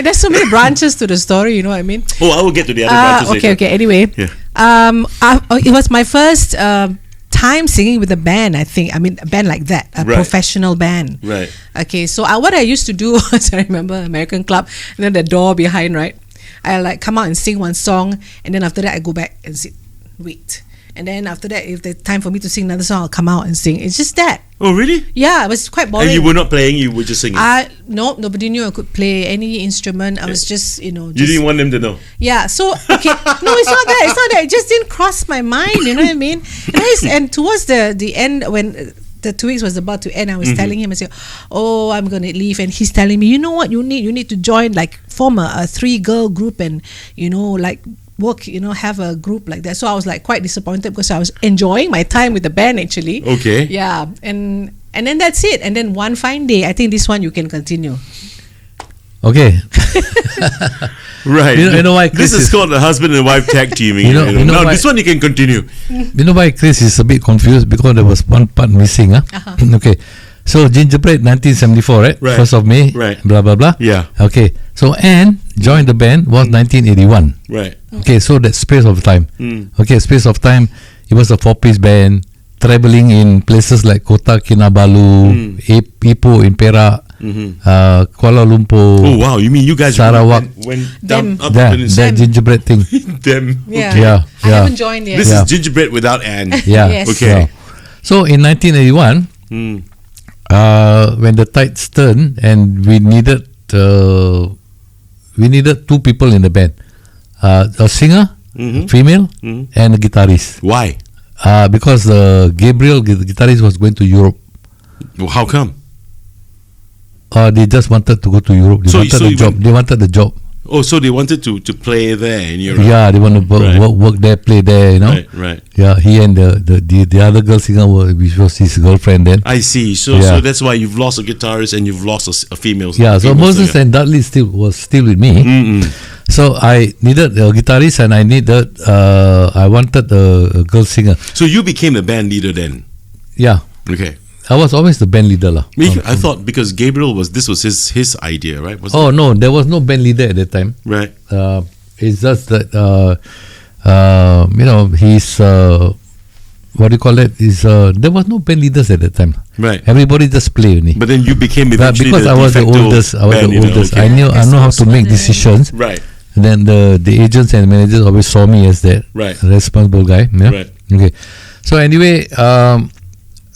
There's so many branches to the story, you know what I mean? Oh, I will get to the other branches later. Okay. Anyway, it was my first time singing with a band. I think. I mean, a band like that, a professional band. Right. Okay. So what I used to do was, I remember American Club, and then the door behind, right? I like come out and sing one song, and then after that I go back and sit, wait. And then after that, if there's time for me to sing another song, I'll come out and sing. It's just that. Oh, really? Yeah, it was quite boring. And you were not playing, you were just singing? No, nobody knew I could play any instrument. I was just, You didn't want them to know? Yeah, so, okay. No, it's not that. It just didn't cross my mind, you know what I mean? And towards the end, when the 2 weeks was about to end, I was telling him, I said, oh, I'm going to leave. And he's telling me, you know what you need? You need to join, form a 3-girl group and, work, have a group like that. So I was quite disappointed because I was enjoying my time with the band actually. Okay. Yeah, and then that's it. And then one fine day, I think this one you can continue. Okay. Right. You know why Chris this is called the husband and wife tag teaming. Now this one you can continue. You know why Chris is a bit confused? Because there was one part missing. Okay. So Gingerbread 1974, right? 1st of May. Right. Blah blah blah. Yeah. Okay. So Anne joined the band was 1981. Right. Okay. So that space of time. Okay. Space of time. It was a 4-piece band traveling in places like Kota Kinabalu, Ipoh in Perak, Kuala Lumpur. Oh wow! You mean you guys Sarawak went down up that Gingerbread thing? Them. Yeah. I haven't joined yet. This is Gingerbread without Anne. Yeah. Yes. Okay. Yeah. So in 1981. When the tides turned and we needed 2 people in the band, a singer, female, and a guitarist. Why? Because Gabriel, the guitarist, was going to Europe. Well, how come? They just wanted to go to Europe. They wanted the job. Oh, so they wanted to play there in Europe. Yeah, they want to work there, play there, you know. Right. Yeah, he and the other girl singer, which was his girlfriend then. I see. So that's why you've lost a guitarist and you've lost a female. Yeah, so Moses singer. and Dudley was still with me. So I needed a guitarist and I wanted a girl singer. So you became the band leader then? Yeah. Okay. I was always the band leader lah. I thought because Gabriel was his idea, right? No, there was no band leader at that time. Right. It's just that he's what do you call it? There was no band leaders at that time. Right. Everybody just play only. But then you became eventually because I was the oldest. Okay. I know how to make decisions. Right. And then the agents and managers always saw me as that responsible guy. Yeah? Right. Okay. So anyway,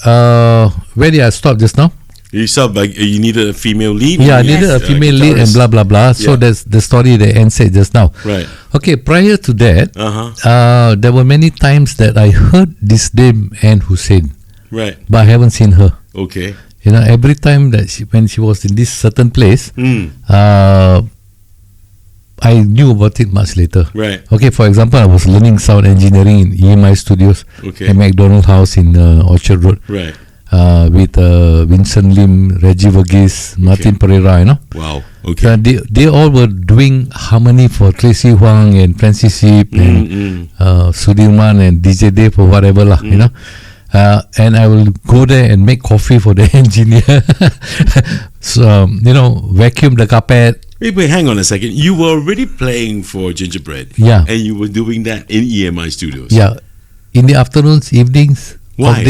where did I stop just now? You said you needed a female lead. Yeah, I needed a female lead and blah blah blah. So that's the story that Anne said just now. Right. Okay. Prior to that, there were many times that I heard this name Ann Hussein. Right. But I haven't seen her. Okay. You know, every time that when she was in this certain place, I knew about it much later. Right. Okay, for example, I was learning sound engineering in EMI Studios at McDonald House in Orchard Road. Right. With Vincent Lim, Reggie Verghese, Martin Pereira, you know. Wow. Okay. They all were doing harmony for Tracy Huang and Francis Yip and Sudirman and DJ Dave or whatever lah, you know. And I will go there and make coffee for the engineer. So, vacuum the carpet. Wait, hang on a second. You were already playing for Gingerbread. Yeah. And you were doing that in EMI Studios. Yeah. In the afternoons, evenings. Why?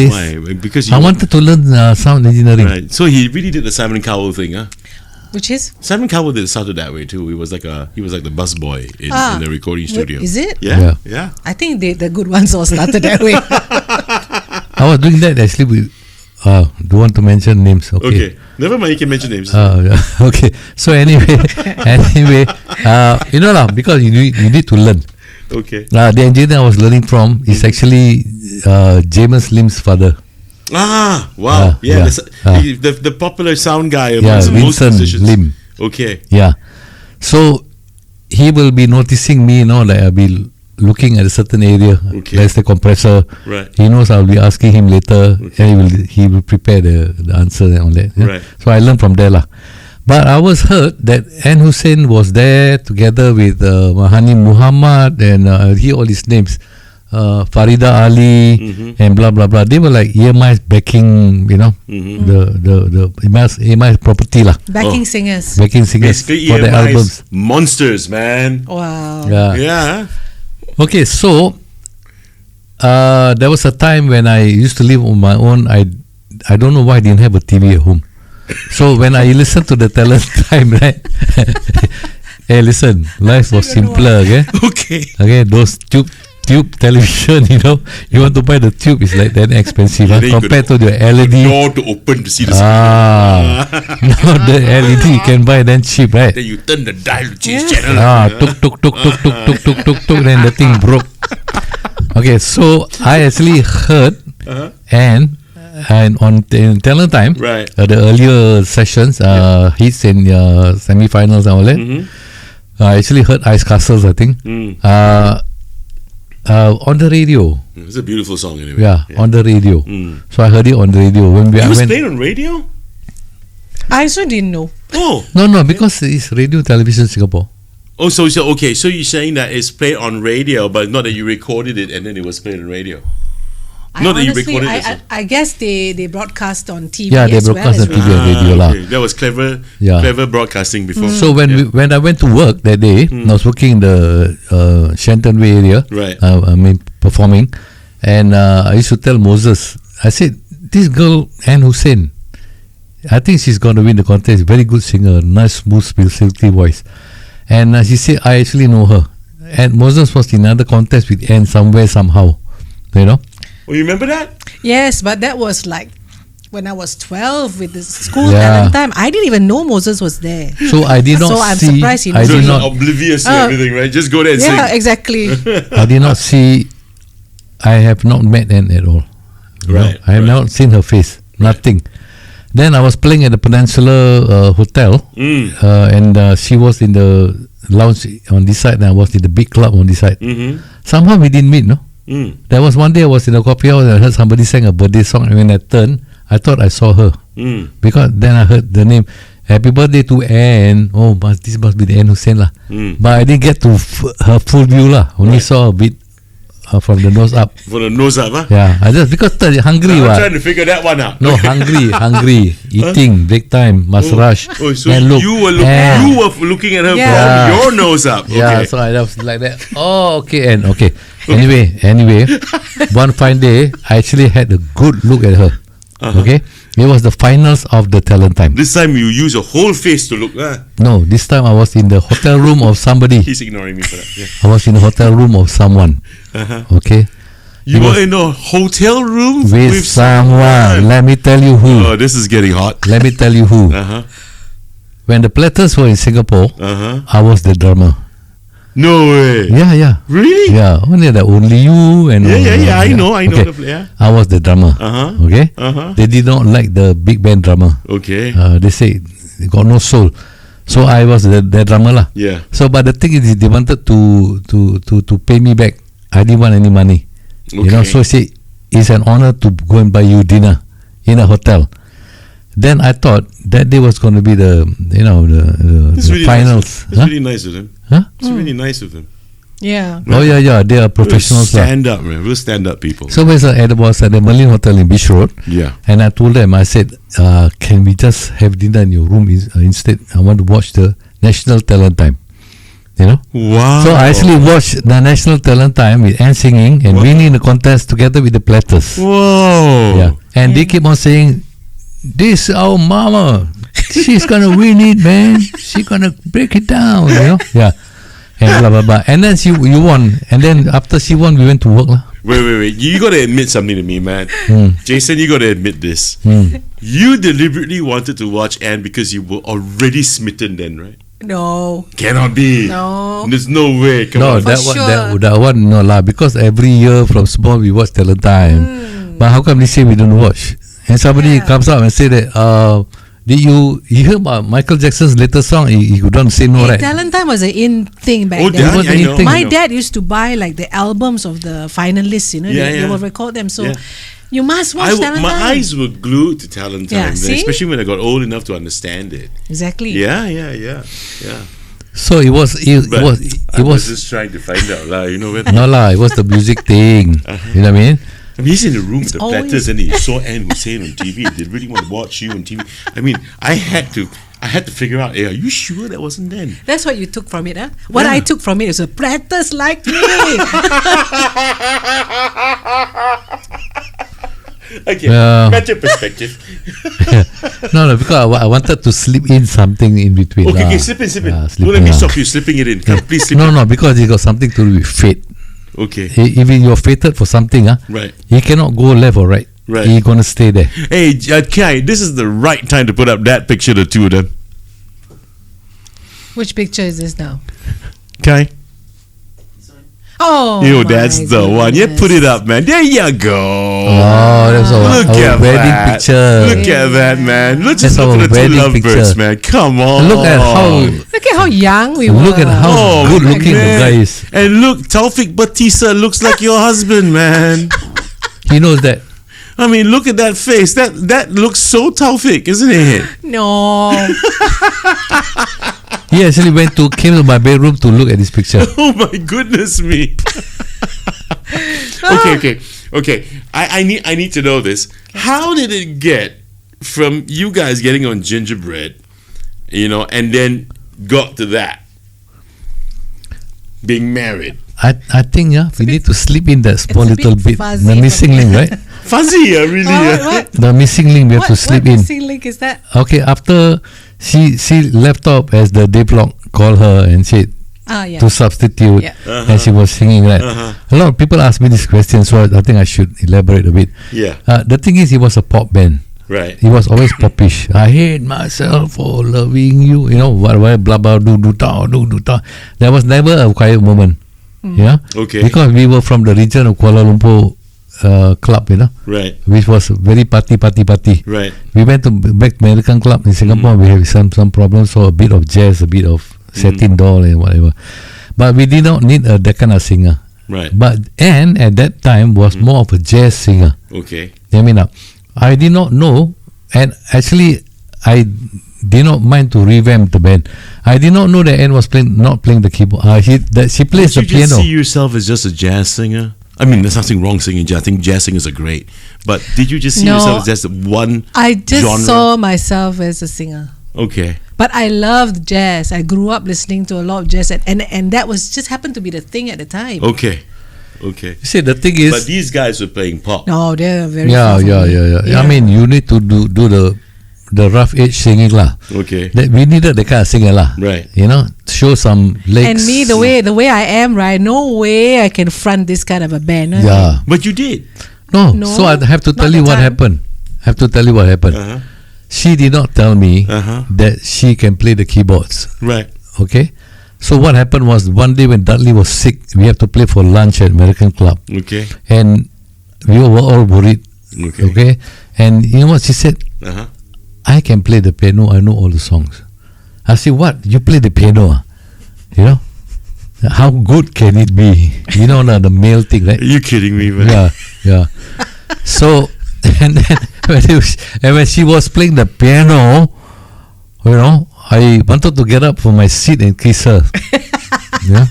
Because I wanted to learn sound engineering. Right. So he really did the Simon Cowell thing, huh? Which is? Simon Cowell started that way too. He was like the bus boy in the recording studio. Is it? Yeah. I think the good ones all started that way. I was doing that actually with don't want to mention names. Okay. Never mind, you can mention names. Okay. So anyway, because you need to learn. Okay. The engineer I was learning from is actually James Lim's father. Wow. The popular sound guy amongst most Vincent musicians. Lim. Okay. Yeah. So he will be noticing me, like I'll be looking at a certain area. Okay. There's the compressor. Right. He knows I'll be asking him later, and he will prepare the answer and all that. Yeah? Right. So I learned from there lah. But I was heard that Ann Hussein was there together with Mahani Muhammad and hear all his names, Farida Ali and blah blah blah. They were like EMI's backing, the EMI's property lah. Backing singers. Backing singers Basically, for the albums. Monsters, man. Wow. Yeah. Okay, so there was a time when I used to live on my own. I don't know why I didn't have a TV at home. So when I listened to the talent time, right? Hey, listen, life was simpler, okay? Okay, those tube television, you want to buy the tube, it's like that expensive compared to the LED. Door to open to see the now the LED you can buy then cheap, right? Then you turn the dial to change channel. Tuk, then the thing broke. Okay, so I actually heard and on in talent time, right? The earlier sessions, hits in semi-finals and all that. I actually heard Ice Castles, I think, on the radio. It's a beautiful song, anyway. Yeah, on the radio. So I heard it on the radio when it was played on radio. I also didn't know. Oh no, because it's Radio Television Singapore. Oh, so okay. So you're saying that it's played on radio, but not that you recorded it and then it was played on radio. I guess they broadcast on TV. Yeah, they broadcast on TV and radio lah. That was clever broadcasting before. So when I went to work that day, I was working in the Shenton Way area. Right. Performing, and I used to tell Moses, I said, this girl Ann Hussein, I think she's going to win the contest. Very good singer, nice, smooth, silky voice. And she said, I actually know her. And Moses was in another contest with Ann somewhere, somehow. Oh, you remember that? Yes, but that was like when I was 12 with the school talent time. I didn't even know Moses was there. So I did not see. So I'm surprised he knows. So you're oblivious to everything, right? Just go there and sing. Yeah, exactly. I did not see. I have not met Ann at all. Right. I have not seen her face. Nothing. Then I was playing at the Peninsula Hotel, and she was in the lounge on this side, and I was in the big club on this side. Mm-hmm. Somehow we didn't meet, no? Mm. There was one day I was in a coffee house and I heard somebody sang a birthday song, and when I turned, I thought I saw her. Mm. Because then I heard the name, Happy Birthday to Ann. Oh, this must be the Ann Hussein lah. Mm. But I didn't get to her full view lah. Only saw a bit from the nose up. For the nose up, huh? Yeah, I just because hungry. I'm What? trying to figure that one out. No, hungry, eating, break time, must rush. Oh, so and look, you were looking at her Yeah. from your nose up. Okay. yeah, so I was like that. Oh, okay, and okay. Anyway, one fine day, I actually had a good look at her. Okay, it was the finals of the talent time. This time you use your whole face to look. No, this time I was in the hotel room of somebody. He's ignoring me for that. Yeah. I was in the hotel room of someone. Okay, You were in a hotel room with someone. Let me tell you who. Oh, this is getting hot. Let me tell you who. Uh-huh. When the Platters were in Singapore, Uh-huh. I was the drummer. No way. Yeah. Really? Yeah, only that only you and Yeah. I know Okay. the player. I was the drummer. Uh-huh. Okay. Uh-huh. They did not like the big band drummer. Okay. They say they got no soul. So I was the drummer lah. Yeah. So but the thing is, they wanted to pay me back. I didn't want any money. You know, Okay. so say it's an honor to go and buy you dinner in a hotel. Then I thought that day was going to be the It's the really finals. Nice. It's really nice of them. Huh? It's really nice of them. Yeah. Oh yeah, they are professionals lah. Stand up, man. We'll stand up people. So was at the Merlin Hotel in Beach Road. Yeah. And I told them, I said, can we just have dinner in your room instead? I want to watch the National Talent Time. You know? Wow. So I actually watched the National Talent Time with Anne singing and winning the contest together with the Platters. Whoa. Yeah. And they keep on saying, this our mama. She's going to win it, man. She's going to break it down, you know? Yeah. And blah, blah, blah. And then you won. And then after she won, we went to work lah. Wait. You got to admit something to me, man. Jason, you got to admit this. You deliberately wanted to watch Anne because you were already smitten then, right? No. Cannot be. No. There's no way. Come No, on. that For one, sure. that one, no lah. Because every year from small we watch Talent Time. But how come this year we don't watch? And somebody comes up and say that, did you hear about Michael Jackson's latest song? You don't say no, right? Talent Time was an in thing back Oh, then. yeah, was I know. anything. My dad used to buy like the albums of the finalists, you know, they will record them. So Yeah. you must watch Talent my Time. eyes were glued to Talent Time, Yeah, then, see? especially when I got old enough to understand it. Exactly. Yeah. So it was I was just trying to find out, you know. When no lah. It was the music thing. You know what I mean? I mean, he's in the room with the always- Platters and he saw Anne Hussein on TV. They really want to watch you on TV. I mean, I had to figure out, hey, are you sure that wasn't then? That's what you took from it, huh? What Yeah. I took from it is a Platters like me. Okay, Yeah. better perspective. No, because I wanted to slip in something in between. Okay, lah. slip in. Yeah, slip Don't let in me lah. stop you slipping it in. Come, please slip No, it. because it got something to do with fate. Okay, If you're fated for something, right. you cannot go left or right. Right. You're gonna stay there. Hey, Kai, this is the right time to put up that picture, the two of them. Which picture is this now? Kai? Oh, Yo, my that's the one. Yeah, goodness. put it up, man. There you go. Oh, that's Look our at wedding that. picture. Look at that, man. Let's That's just look our at the two wedding lovebirds, picture. man. Come on. Look at how Look at how young we were. Look at how Oh, good looking the man. guy is. And look, Taufik Batista looks like your husband, man. He knows that. I mean, look at that face. That looks so Taufik, isn't it? No. He actually came to my bedroom to look at this picture. Oh my goodness me. Okay. I need to know this. How did it get from you guys getting on Gingerbread, and then got to that? Being married. I think we need to slip in that small It's a little bit bit. fuzzy The for missing me. link, right? Fuzzy, really. What? The missing link we have to slip what in. missing link is that? Okay, after she left off as the day block called her and said Ah, yeah. to substitute, Yeah. and she was singing right. A lot of people ask me this question, so I think I should elaborate a bit. Yeah. The thing is, it was a pop band. Right. He was always popish. I hate myself for loving you. Whatever, blah blah, do ta. There was never a quiet moment. Yeah. Okay. Because we were from the region of Kuala Lumpur club, Right. which was very party. Right. We went back to American club in Singapore. We have some problems, so a bit of jazz, a bit of satin doll and whatever. But we did not need that kind of singer. Right. But Anne at that time was more of a jazz singer. Okay. I did not know, and actually I did not mind to revamp the band. I did not know that Anne was not playing the keyboard. She plays the Did you just piano. see yourself as just a jazz singer? I mean, there's nothing wrong singing jazz. I think jazz singers are great. But did you just see yourself as just one I just genre? saw myself as a singer. Okay. But I loved jazz. I grew up listening to a lot of jazz, and that was just happened to be the thing at the time. Okay. You see, the thing is, But these guys were playing pop. No, they're very yeah. far from me. I mean, you need to do the rough edge singing lah. Okay. That we needed the kind of singer lah. Right. Show some legs. And me, the way I am, right? No way I can front this kind of a band. Huh? Yeah. But you did. No. No, So I have to tell not you the what time. happened. Uh-huh. She did not tell me Uh-huh. that she can play the keyboards. Right. Okay. So what happened was one day when Dudley was sick, we had to play for lunch at American Club, Okay. and we were all worried. Okay. And you know what she said? Uh-huh. I can play the piano. I know all the songs. I said, what? You play the piano? How good can it be? The male thing, right? Are you kidding me, man? Yeah. So, and then when she was playing the piano, I wanted to get up from my seat and kiss her. Yeah.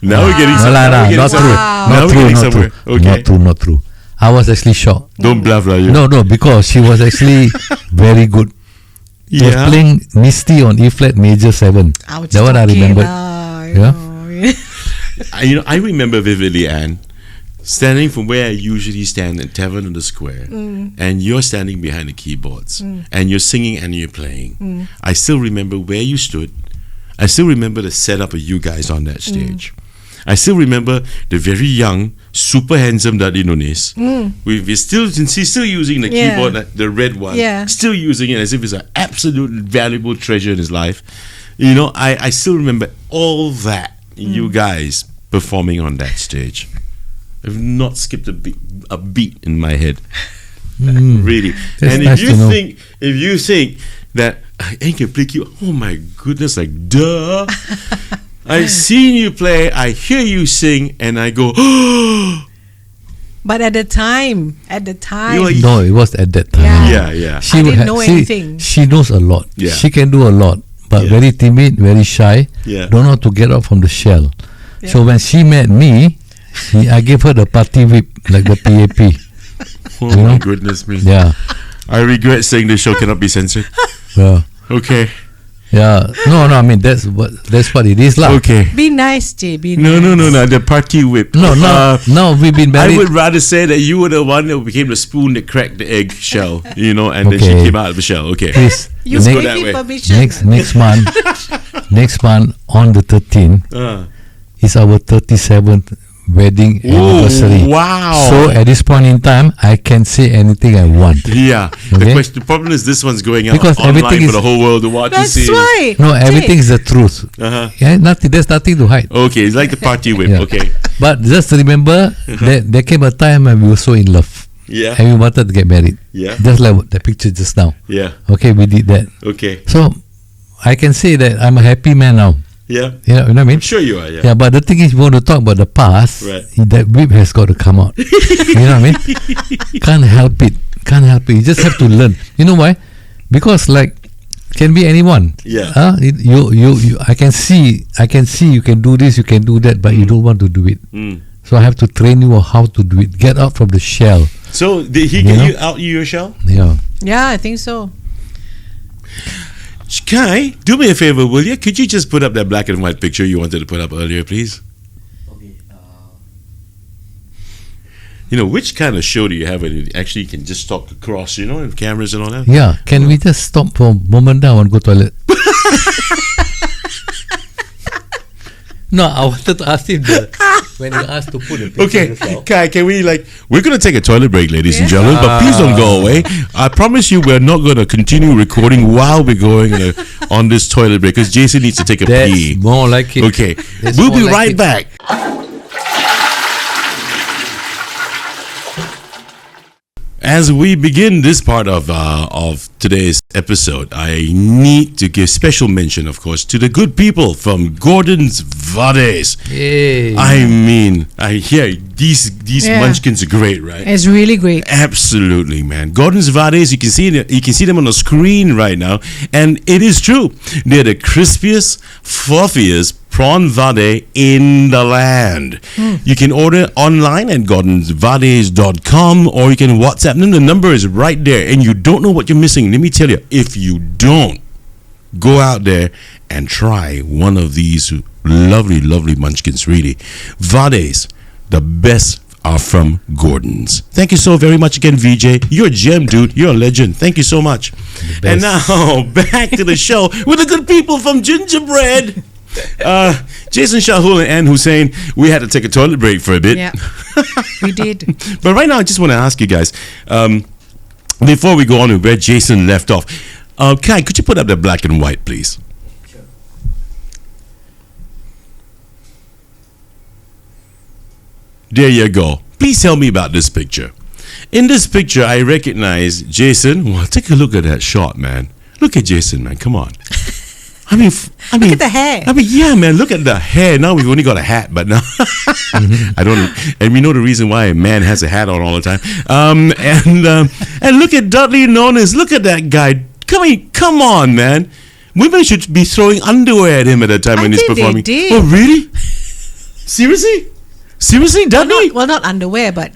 Now we're getting No, somewhere. not Now true. we're getting Not somewhere. true. Okay. Not true. I was actually shocked. Don't bluff, lah. You. No, because she was actually very good. She was Yeah. playing Misty on E flat major 7. Ouch, That one I okay remember. lah, Yeah. I remember vividly, Anne, standing from where I usually stand at Tavern on the Square, and you're standing behind the keyboards, and you're singing and you're playing. I still remember where you stood. I still remember the setup of you guys on that stage. I still remember the very young, super handsome Dudley Nonis. He's still using the Yeah. keyboard, the red one. Yeah. Still using it as if it's an absolute valuable treasure in his life. I still remember all that. You guys performing on that stage. I've not skipped a beat in my head. Really. That's And nice if to know. you think that I ain't can play keyboard, oh my goodness, like duh. I've seen you play, I hear you sing, and I go, But at the time, No, it was at that time. yeah. I didn't know anything. She knows a lot. Yeah. She can do a lot, but Yeah. very timid, very shy. Yeah. Don't know how to get out from the shell. So when she met me, I gave her the party whip, like the PAP. Oh You my know? goodness me. Yeah. I regret saying this show cannot be censored. Yeah. Okay. Yeah. No, I mean that's what it is lah. Okay. Be nice, Jay. Be No, nice. the party whip. No, we've been I married. would rather say that you were the one that became the spoon that cracked the egg shell, and then she Okay. came out of the shell. Okay. Please, You Let's go gave that me way. permission. next month on the 13th is our 37th wedding anniversary. Wow. So at this point in time, I can say anything I want. Yeah. Okay. The problem is this one's going out Because online everything for is- the whole world to watch and That's see. why. No, Jay, everything is the truth. Uh-huh. Yeah, there's nothing to hide. Okay, it's like the party whip. Yeah. Okay. But just remember that there came a time when we were so in love Yeah. and we wanted to get married. Yeah. Just like the picture just now. Yeah. Okay, we did that. Okay. So I can say that I'm a happy man now. Yeah. You know what I mean? I'm sure you are. Yeah. Yeah, but the thing is, you want to talk about the past, Right. that whip has got to come out. You know what I mean? Can't help it. You just have to learn. You know why? Because can be anyone. Yeah. You. I can see you can do this, you can do that, but you don't want to do it. So I have to train you on how to do it. Get out from the shell. So did he You get know? you out your shell? Yeah. Yeah, I think so. Kai, do me a favor, will you? Could you just put up that black and white picture you wanted to put up earlier, please? Okay. Which kind of show do you have when you actually can just talk across, and cameras and all that? Yeah. Can we just stop for a moment now and go toilet? No, I wanted to ask him when you asked to put the picture Okay, just now. Kai, can we we're going to take a toilet break, ladies and gentlemen, but please don't go away. I promise you we're not going to continue recording while we're going on this toilet break because Jason needs to take a That's pee. more like it. Okay, That's we'll more be like right it. back. As we begin this part of today's episode, I need to give special mention, of course, to the good people from Gordon's Vades. Yay. I mean, I hear these munchkins are great, right? It's really great. Absolutely, man. Gordon's Vades, you can see them on the screen right now, and it is true. They're the crispiest, fluffiest prawn vade in the land. You can order online at gordonsvades.com, or you can WhatsApp them. The number is right there, and you don't know what you're missing. Let me tell you, if you don't, go out there and try one of these lovely, lovely munchkins, really. Vades, the best are from Gordon's. Thank you so very much again, VJ. You're a gem, dude. You're a legend. Thank you so much. And now, back to the show with the good people from Gingerbread. Jason, Shahul Ann Hussein, we had to take a toilet break for a bit. Yeah, we did. But right now, I just want to ask you guys, before we go on with where Jason left off, Kai, could you put up the black and white, please? Sure. There you go. Please tell me about this picture. In this picture, I recognize Jason. Well, take a look at that shot, man. Look at Jason, man. Come on. I mean, Look at the hair. I mean, yeah, man. Look at the hair. Now we've only got a hat, but now I don't. And we know the reason why a man has a hat on all the time. And look at Dudley Nonis. Look at that guy. Come on, man. Women should be throwing underwear at him at the time when he's performing. They did. Oh, really? Seriously, Dudley? Well, not underwear, but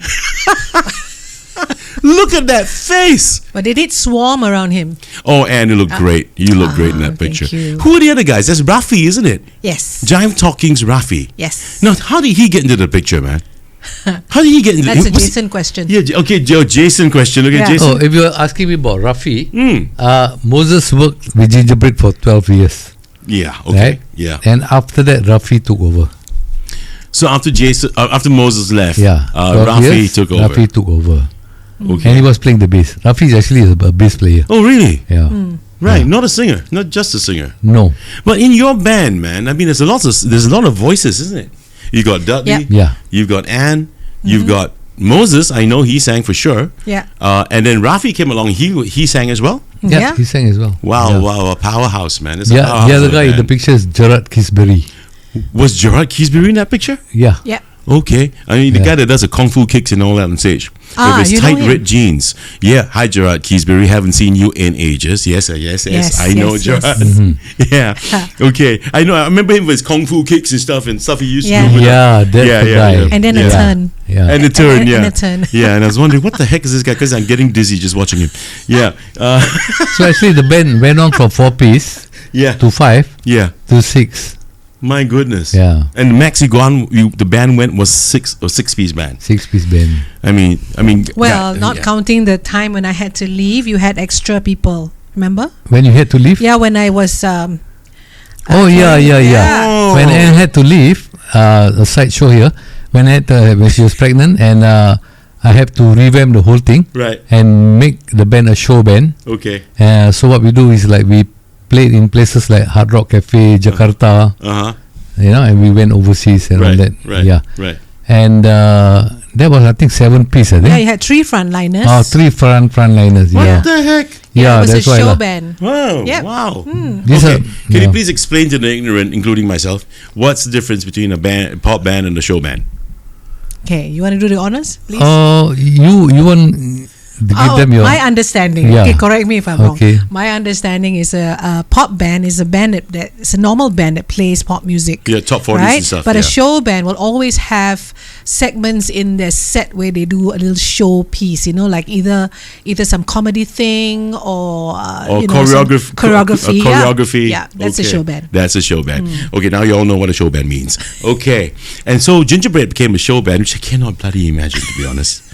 Look at that face. they did swarm around him. Oh, and you look great. You look great in that thank picture. you. Who are the other guys? That's Raffy, isn't it? Yes. Jive Talking's Raffy. Yes. Now, how did he get into the picture, man? How did he get into That's a was he- Jason question. Yeah, okay, Jason question. Okay, Yeah. Jason. Oh, if you're asking me about Raffy, Moses worked with Gingerbread for 12 years. Yeah, okay. Right? Yeah. And after that, Raffy took over. So after Moses left, 12 Raffy years, took over. Raffy took over. Okay. And he was playing the bass. Raffy is actually a bass player. Oh, really? Yeah. Right, not a singer, not just a singer. No. But in your band, man, I mean, there's a lot of voices, isn't it? You got Dudley, Yep. Yeah. you've got Anne, you've got Moses. I know he sang for sure. Yeah. And then Raffy came along. He sang as well. Yeah. He sang as well. Wow, Yeah. wow, a powerhouse, man. It's a Yeah, powerhouse the other guy in the band. picture is Gerard Kisberry. Was Gerard Keesbury in that picture? Yeah. Yeah. Okay, I mean the Yeah. guy that does the kung fu kicks and all that on stage Ah, with his you know tight him. red jeans. Yeah, hi Gerard Keesbury. Haven't seen you in ages. Yes. Yes, I know yes, Gerard. yes. Yeah. Okay, I know. I remember him with his kung fu kicks and stuff he used Yeah. to do. with Yeah, that's Yeah, the yeah, guy. yeah. And then a Yeah. turn. Yeah. And the turn, yeah. And a turn. Yeah, and I was wondering, what the heck is this guy? Because I'm getting dizzy just watching him. Yeah. So actually, the band went on from 4-piece Yeah. to 5 Yeah. to 6. My goodness. Yeah. And Maxi Guan, the band went was six-piece band. 6-piece band. I mean. Well, that- not yeah. counting the time when I had to leave, you had extra people. Remember? When you had to leave? Yeah, when I was. Oh, yeah. Oh. When Anne had to leave, a side show here, when she was pregnant, and I had to revamp the whole thing Right. and make the band a show band. Okay. So what we do is like we played in places like Hard Rock Cafe, Jakarta, and we went overseas and all that. Right. Yeah. Right. And that was, I think, 7-piece, I think. Yeah, you had 3 frontliners. 3 frontliners, What yeah. the heck? Yeah, it was that's a why show lah. band. Wow. Yep. Wow. These Okay. are- Can you yeah. please explain to the ignorant, including myself, what's the difference between a pop band and a show band? Okay, you want to do the honors, please? You want to give them your... my understanding. Yeah. Okay, correct me if I'm wrong. Okay. My understanding is a pop band is a band that's a normal band that plays pop music. Yeah, top 40s right? and stuff. But yeah. a show band will always have segments in their set where they do a little show piece. Like either some comedy thing or some choreography. choreography. Yeah, that's a Okay. show band. That's a show band. Okay, now you all know what a show band means. Okay, and so Gingerbread became a show band, which I cannot bloody imagine, to be honest.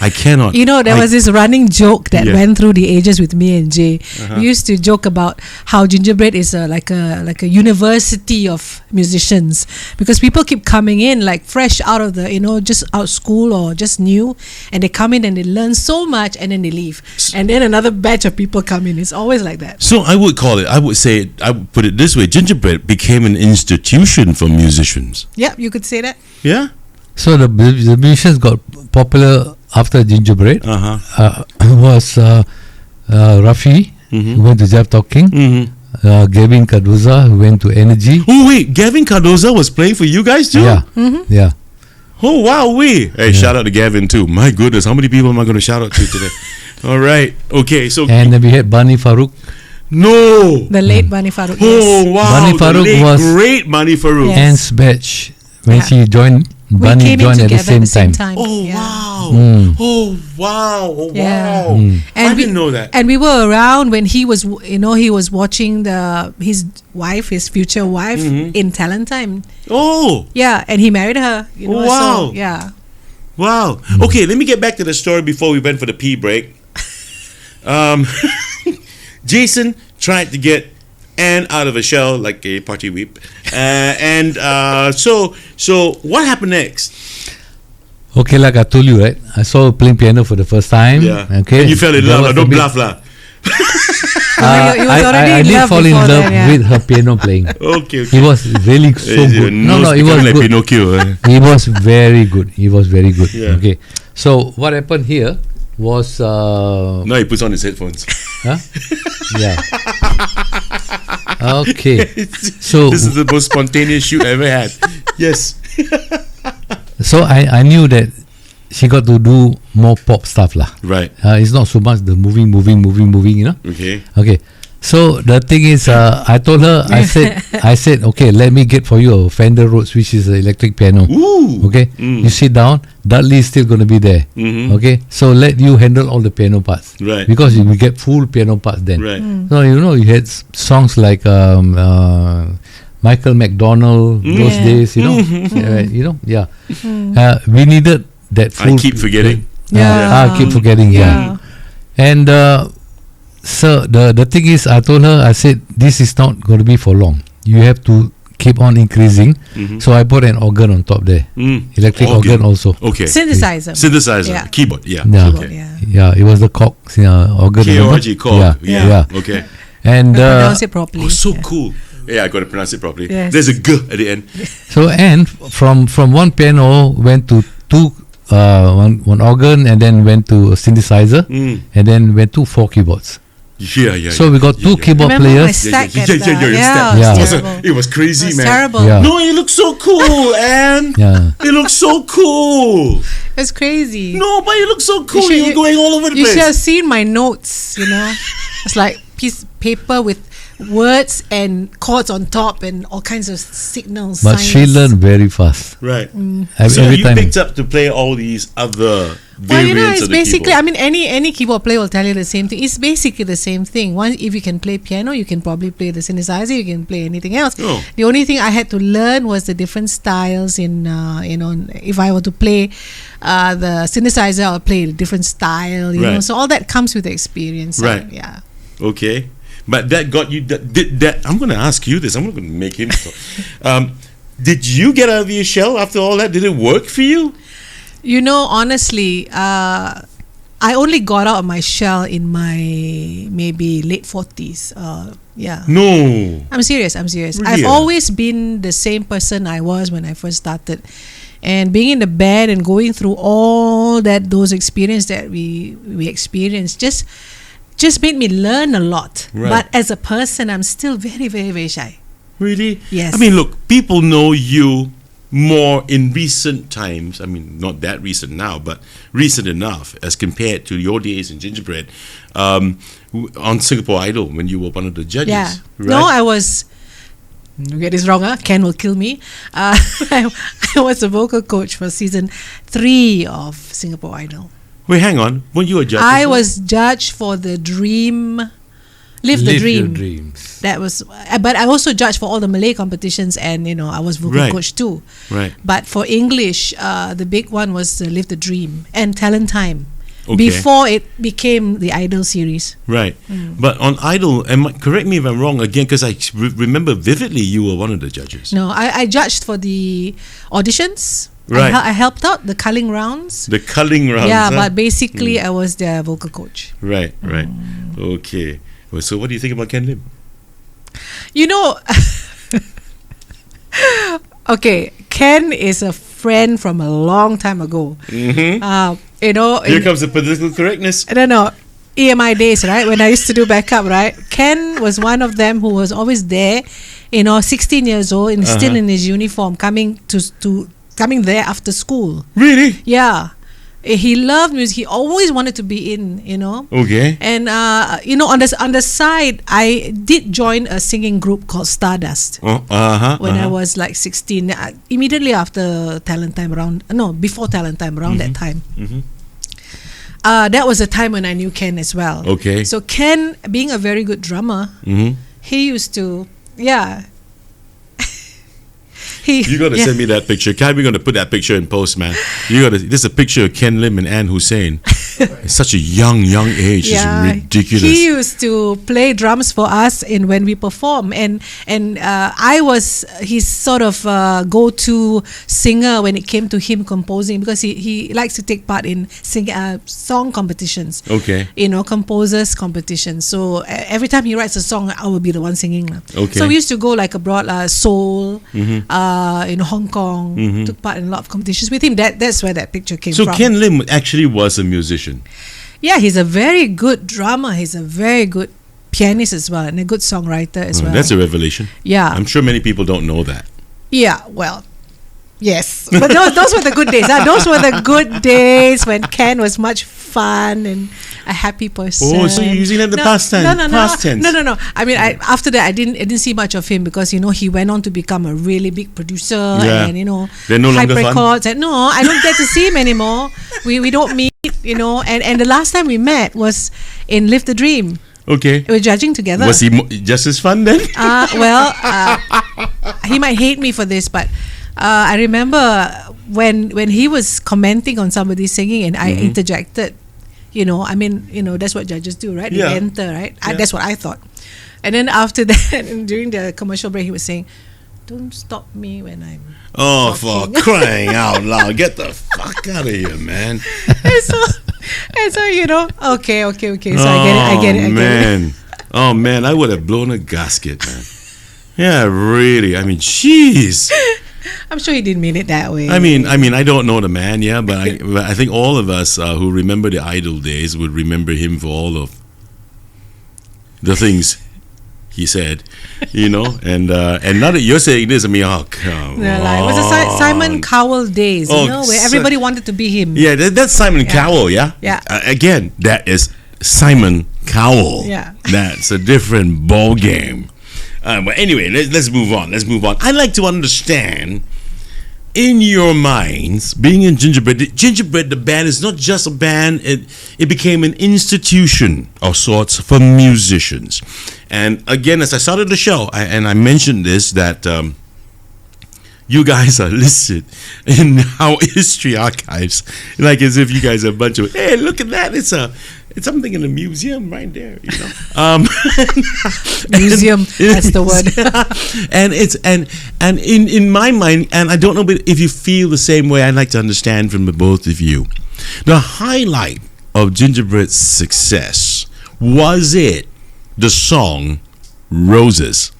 I cannot. There was this running joke that Yeah. went through the ages with me and Jay. We used to joke about how Gingerbread is like a university of musicians, because people keep coming in like fresh out of the just out school or just new, and they come in and they learn so much and then they leave, and then another batch of people come in. It's always like that. So I would put it this way: Gingerbread became an institution for musicians. Yeah, you could say that. Yeah. So the musicians got popular after Gingerbread. Was Raffy who went to Jeff Talking. Gavin Cardoza, who went to Energy. Oh wait, Gavin Cardoza was playing for you guys too? Yeah, yeah. Oh wow, hey, shout out to Gavin too. My goodness, how many people am I going to shout out to today? All right, okay, so And then we had Bani Farouk. no. The late Bani Farouk. Oh wow, Bani the Farouk late, was- great Bani Farouk. Yes. Anne's batch when she joined. We Bani came in joined at together the same time. Oh yeah. wow! Mm. Oh wow! Oh Yeah. wow! I didn't know that. And we were around when he was, he was watching his wife, his future wife, in Talent Time. Oh Yeah, and he married her. Wow. So, yeah. wow! Okay, let me get back to the story before we went for the pee break. Jason tried to get Anne out of a shell like a party whip, so what happened next? Okay, like I told you, right? I saw her playing piano for the first time. Yeah. Okay. And you fell in That love. was a Don't bit- bluff lah. He was already I in did love fall in before love then, yeah. with her piano playing. Okay. He was really so good. No, it was like good. Pinocchio. He was very good. He was very good. Yeah. Okay. So what happened here was Now he puts on his headphones. huh? Yeah. Okay. So This is the most spontaneous shoot I ever had. Yes. so I knew that she got to do more pop stuff lah. Right. It's not so much the moving, you know. Okay. Okay. So the thing is, I told her, I said, okay, let me get for you a Fender Rhodes, which is an electric piano. Ooh. Okay, you sit down. Dudley is still going to be there. Okay, so let you handle all the piano parts. Right. Because you will get full piano parts then. Right. So you had songs like Michael McDonald those days. Yeah. We needed that full. I keep forgetting. I keep forgetting. Yeah. And so the thing is, I told her, I said, this is not going to be for long. You have to keep on increasing. So I put an organ on top there, electric organ also. Okay. Synthesizer. Synthesizer. Keyboard. Yeah. Yeah. Keyboard, Okay. yeah. It was the Korg organ. KORG Korg. Yeah. Okay. And Pronounce it properly. Oh, so yeah. cool. Yeah, I got to pronounce it properly. Yes. There's a G at the end. so and from one piano went to two, one organ, and then went to a synthesizer, and then went to 4 keyboards. Yeah. So we got two keyboard Remember my players. stack Yeah, at yeah, the- yeah, yeah, yeah, yeah. it was It was, terrible. it was crazy, It was man. terrible. Yeah. No, it looks so cool, Anne. Yeah. It looks so cool. It's crazy. No, but it looks so cool. should- You're going all over the You should have place. seen my notes, It's like piece of paper with words and chords on top and all kinds of signals. But she signs. learned very fast. Right. Every So you time. picked up to play all these other Well, variants it's of the basically, keyboard. any keyboard player will tell you the same thing. It's basically the same thing. One, if you can play piano, you can probably play the synthesizer, you can play anything else. Oh. The only thing I had to learn was the different styles in, if I were to play the synthesizer, I'll play a different style, you know. Right. So all that comes with experience. Right. Yeah. Okay. But that got you. Did that? I'm going to ask you this. I'm not going to make him talk. Did you get out of your shell after all that? Did it work for you? Honestly, I only got out of my shell in my maybe late 40s. Yeah. No. I'm serious. Really? I've always been the same person I was when I first started. And being in the band and going through all those experiences that we experienced just made me learn a lot. Right. But as a person, I'm still very, very, very shy. Really? Yes. I mean, look, people know you more in recent times. I mean, not that recent now, but recent enough as compared to your days in Gingerbread, on Singapore Idol when you were one of the judges. Yeah. Right? No, I was. Don't get this wrong, Ken will kill me. I was a vocal coach for season 3 of Singapore Idol. Wait, hang on. Weren't you a judge? I as well? was judged for the Dream, Live the Live Dream. your dreams. That was, but I also judged for all the Malay competitions, and I was vocal Right. coach too. Right. But for English, the big one was Live the Dream and Talent Time. Okay. Before it became the Idol series. Right. But on Idol, correct me if I'm wrong again, because I remember vividly you were one of the judges. No, I judged for the auditions. Right. I helped out the culling rounds. The culling rounds. Yeah, huh? but basically I was their vocal coach. Right. Okay. Well, so what do you think about Ken Lim? Okay, Ken is a friend from a long time ago. Mm-hmm. Here comes the political correctness. I don't know. EMI days, right? When I used to do backup, right? Ken was one of them who was always there, 16 years old and still in his uniform, coming there after school. Really? Yeah. He loved music. He always wanted to be in, Okay. And on the side, I did join a singing group called Stardust when I was like 16. Immediately after Talent Time round, before Talent Time round that time. That was a time when I knew Ken as well. Okay. So Ken, being a very good drummer, he used to, You got to send me that picture. We're going to put that picture in post, man. This is a picture of Ken Lim and Ann Hussein. It's such a young age. It's ridiculous. He used to play drums for us when we perform, and I was his sort of go-to singer when it came to him composing, because he likes to take part in song competitions. Okay. Composers competitions. So every time he writes a song, I will be the one singing. Okay. So we used to go like abroad, Seoul, in Hong Kong, took part in a lot of competitions with him. That's where that picture came from. So Ken Lim actually was a musician. Yeah, he's a very good drummer. He's a very good pianist as well, and a good songwriter as well. That's a revelation. Yeah. I'm sure many people don't know that. Yeah, well, yes. But those were the good days. Those were the good days when Ken was much fun and a happy person. Oh, so you're using that the past tense? Past tense. No. I mean, after that, I didn't see much of him, because he went on to become a really big producer, and They're no Hype longer fun? Records. And no, I don't get to see him anymore. We don't meet, and the last time we met was in Live the Dream. Okay. We were judging together. Was he just as fun then? He might hate me for this, but I remember when he was commenting on somebody singing, and I interjected. That's what judges do, right? Yeah. They enter, right? Yeah. That's what I thought. And then after that, during the commercial break, he was saying, "Don't stop me when I'm for crying out loud. Get the fuck out of here, man." and so, okay. So I get it. Oh, man, I would have blown a gasket, man. Yeah, really. I mean, jeez. I'm sure he didn't mean it that way. I mean, I don't know the man, but I think all of us who remember the Idol days would remember him for all of the things he said, and now that you're saying this, I mean, come on. It was a Simon Cowell days, where everybody wanted to be him. Yeah, that's Simon Cowell, yeah? Yeah. Again, that is Simon Cowell. Yeah. That's a different ball game. But anyway, let's move on. I'd like to understand, in your minds, being in Gingerbread, the band is not just a band, it became an institution of sorts for musicians. And again, as I started the show, I mentioned this, that you guys are listed in our history archives, like as if you guys are a bunch of, hey, look at that, it's something in a museum right there, Museum, that's the word. and in my mind, and I don't know if you feel the same way, I'd like to understand from the both of you, the highlight of Gingerbread's success, was it the song Roses?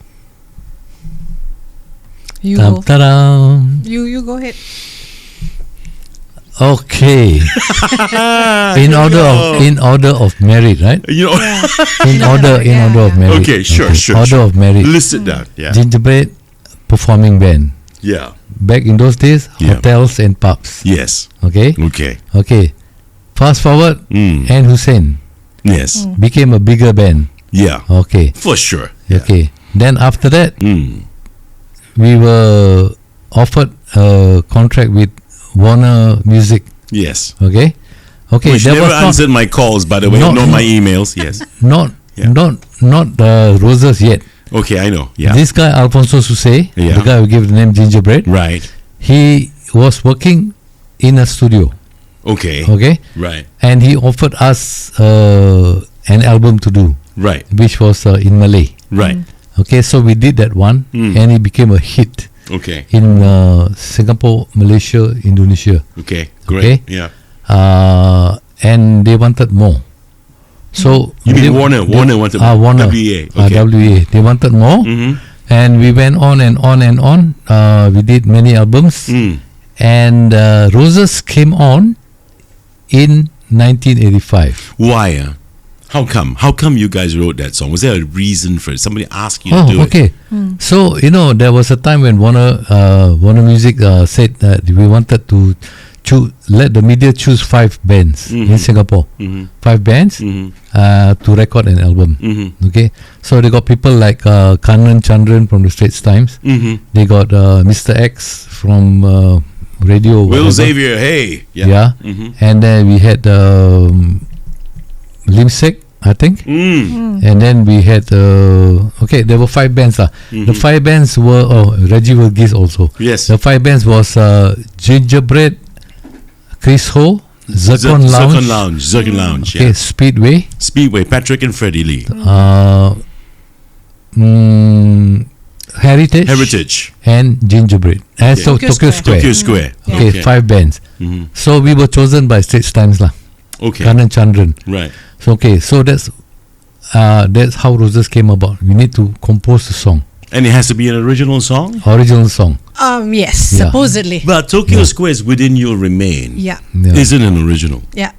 You go. Ta-da. You go ahead. Okay. in order of merit, right? In order of merit. Okay, sure. Order of merit. List it down. Yeah. Gingerbread performing band. Yeah. Back in those days, hotels and pubs. Yes. Okay. Fast forward, Ann Hussein. Yes. Became a bigger band. Yeah. Okay. For sure. Okay. Then after that, we were offered a contract with Warner Music. Yes. Okay. Which that never was answered my calls, by the way, nor my emails. Yes. Not Roses yet. Okay, I know. Yeah. This guy Alphonso Soosay, the guy who gave the name Gingerbread. Right. He was working in a studio. Okay. Right. And he offered us an album to do. Right. Which was in Malay. Right. Okay, so we did that one, and it became a hit. Okay. In Singapore, Malaysia, Indonesia. Okay. Great. Okay? Yeah. And they wanted more. So you mean Warner wanted more? Warner. WA. Okay. WA. They wanted more, and we went on and on and on. We did many albums, and Roses came on in 1985. Why? How come? How come you guys wrote that song? Was there a reason for it? Somebody asked you to do it? Okay. So there was a time when Warner Music said that we wanted to let the media choose 5 bands in Singapore. 5 bands to record an album. Okay. So they got people like Kanan Chandran from the Straits Times. They got Mr. X from radio. Will Xavier, hey. Yeah. And then we had Lim Sek, I think. And then we had there were 5 bands. The 5 bands were Reggie Wilgis also. Yes. The 5 bands was Gingerbread, Chris Ho, Zircon Lounge. Okay, Yeah. Speedway, Patrick and Freddy Lee. Heritage, and Gingerbread, and so Tokyo Square. Tokyo Square. Okay, 5 bands. So we were chosen by Straits Times lah. Okay. Kanan Chandran. Right. So that's how Roses came about. We need to compose a song, And it has to be an original song? original song. Yes, Yeah. supposedly. But Tokyo Square's Within You'll Remain Yeah. Yeah. isn't an original. Yeah.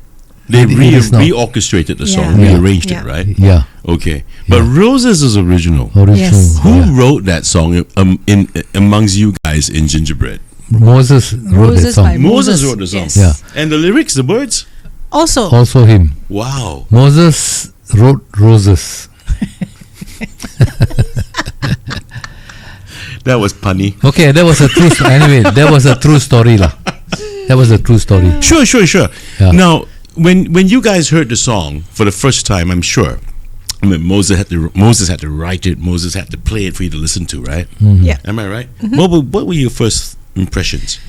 They It is not. reorchestrated the song, Yeah. rearranged Yeah. it, right? Yeah, Okay. But Roses is original. original. Yes. Who yeah. wrote that song in amongst you guys in Gingerbread? Moses wrote that Moses by song. Moses wrote the song. Yes. Yeah. And the lyrics, the words? Also, Also him. Wow. Moses wrote Roses. That was punny. Okay, that was a true story. Anyway, that was a true story lah. That was a true story. Sure. Yeah. Now, when you guys heard the song for the first time, I'm sure, I mean, Moses had to write it. Moses had to play it for you to listen to, right? yeah. Am I right? What were your first impressions?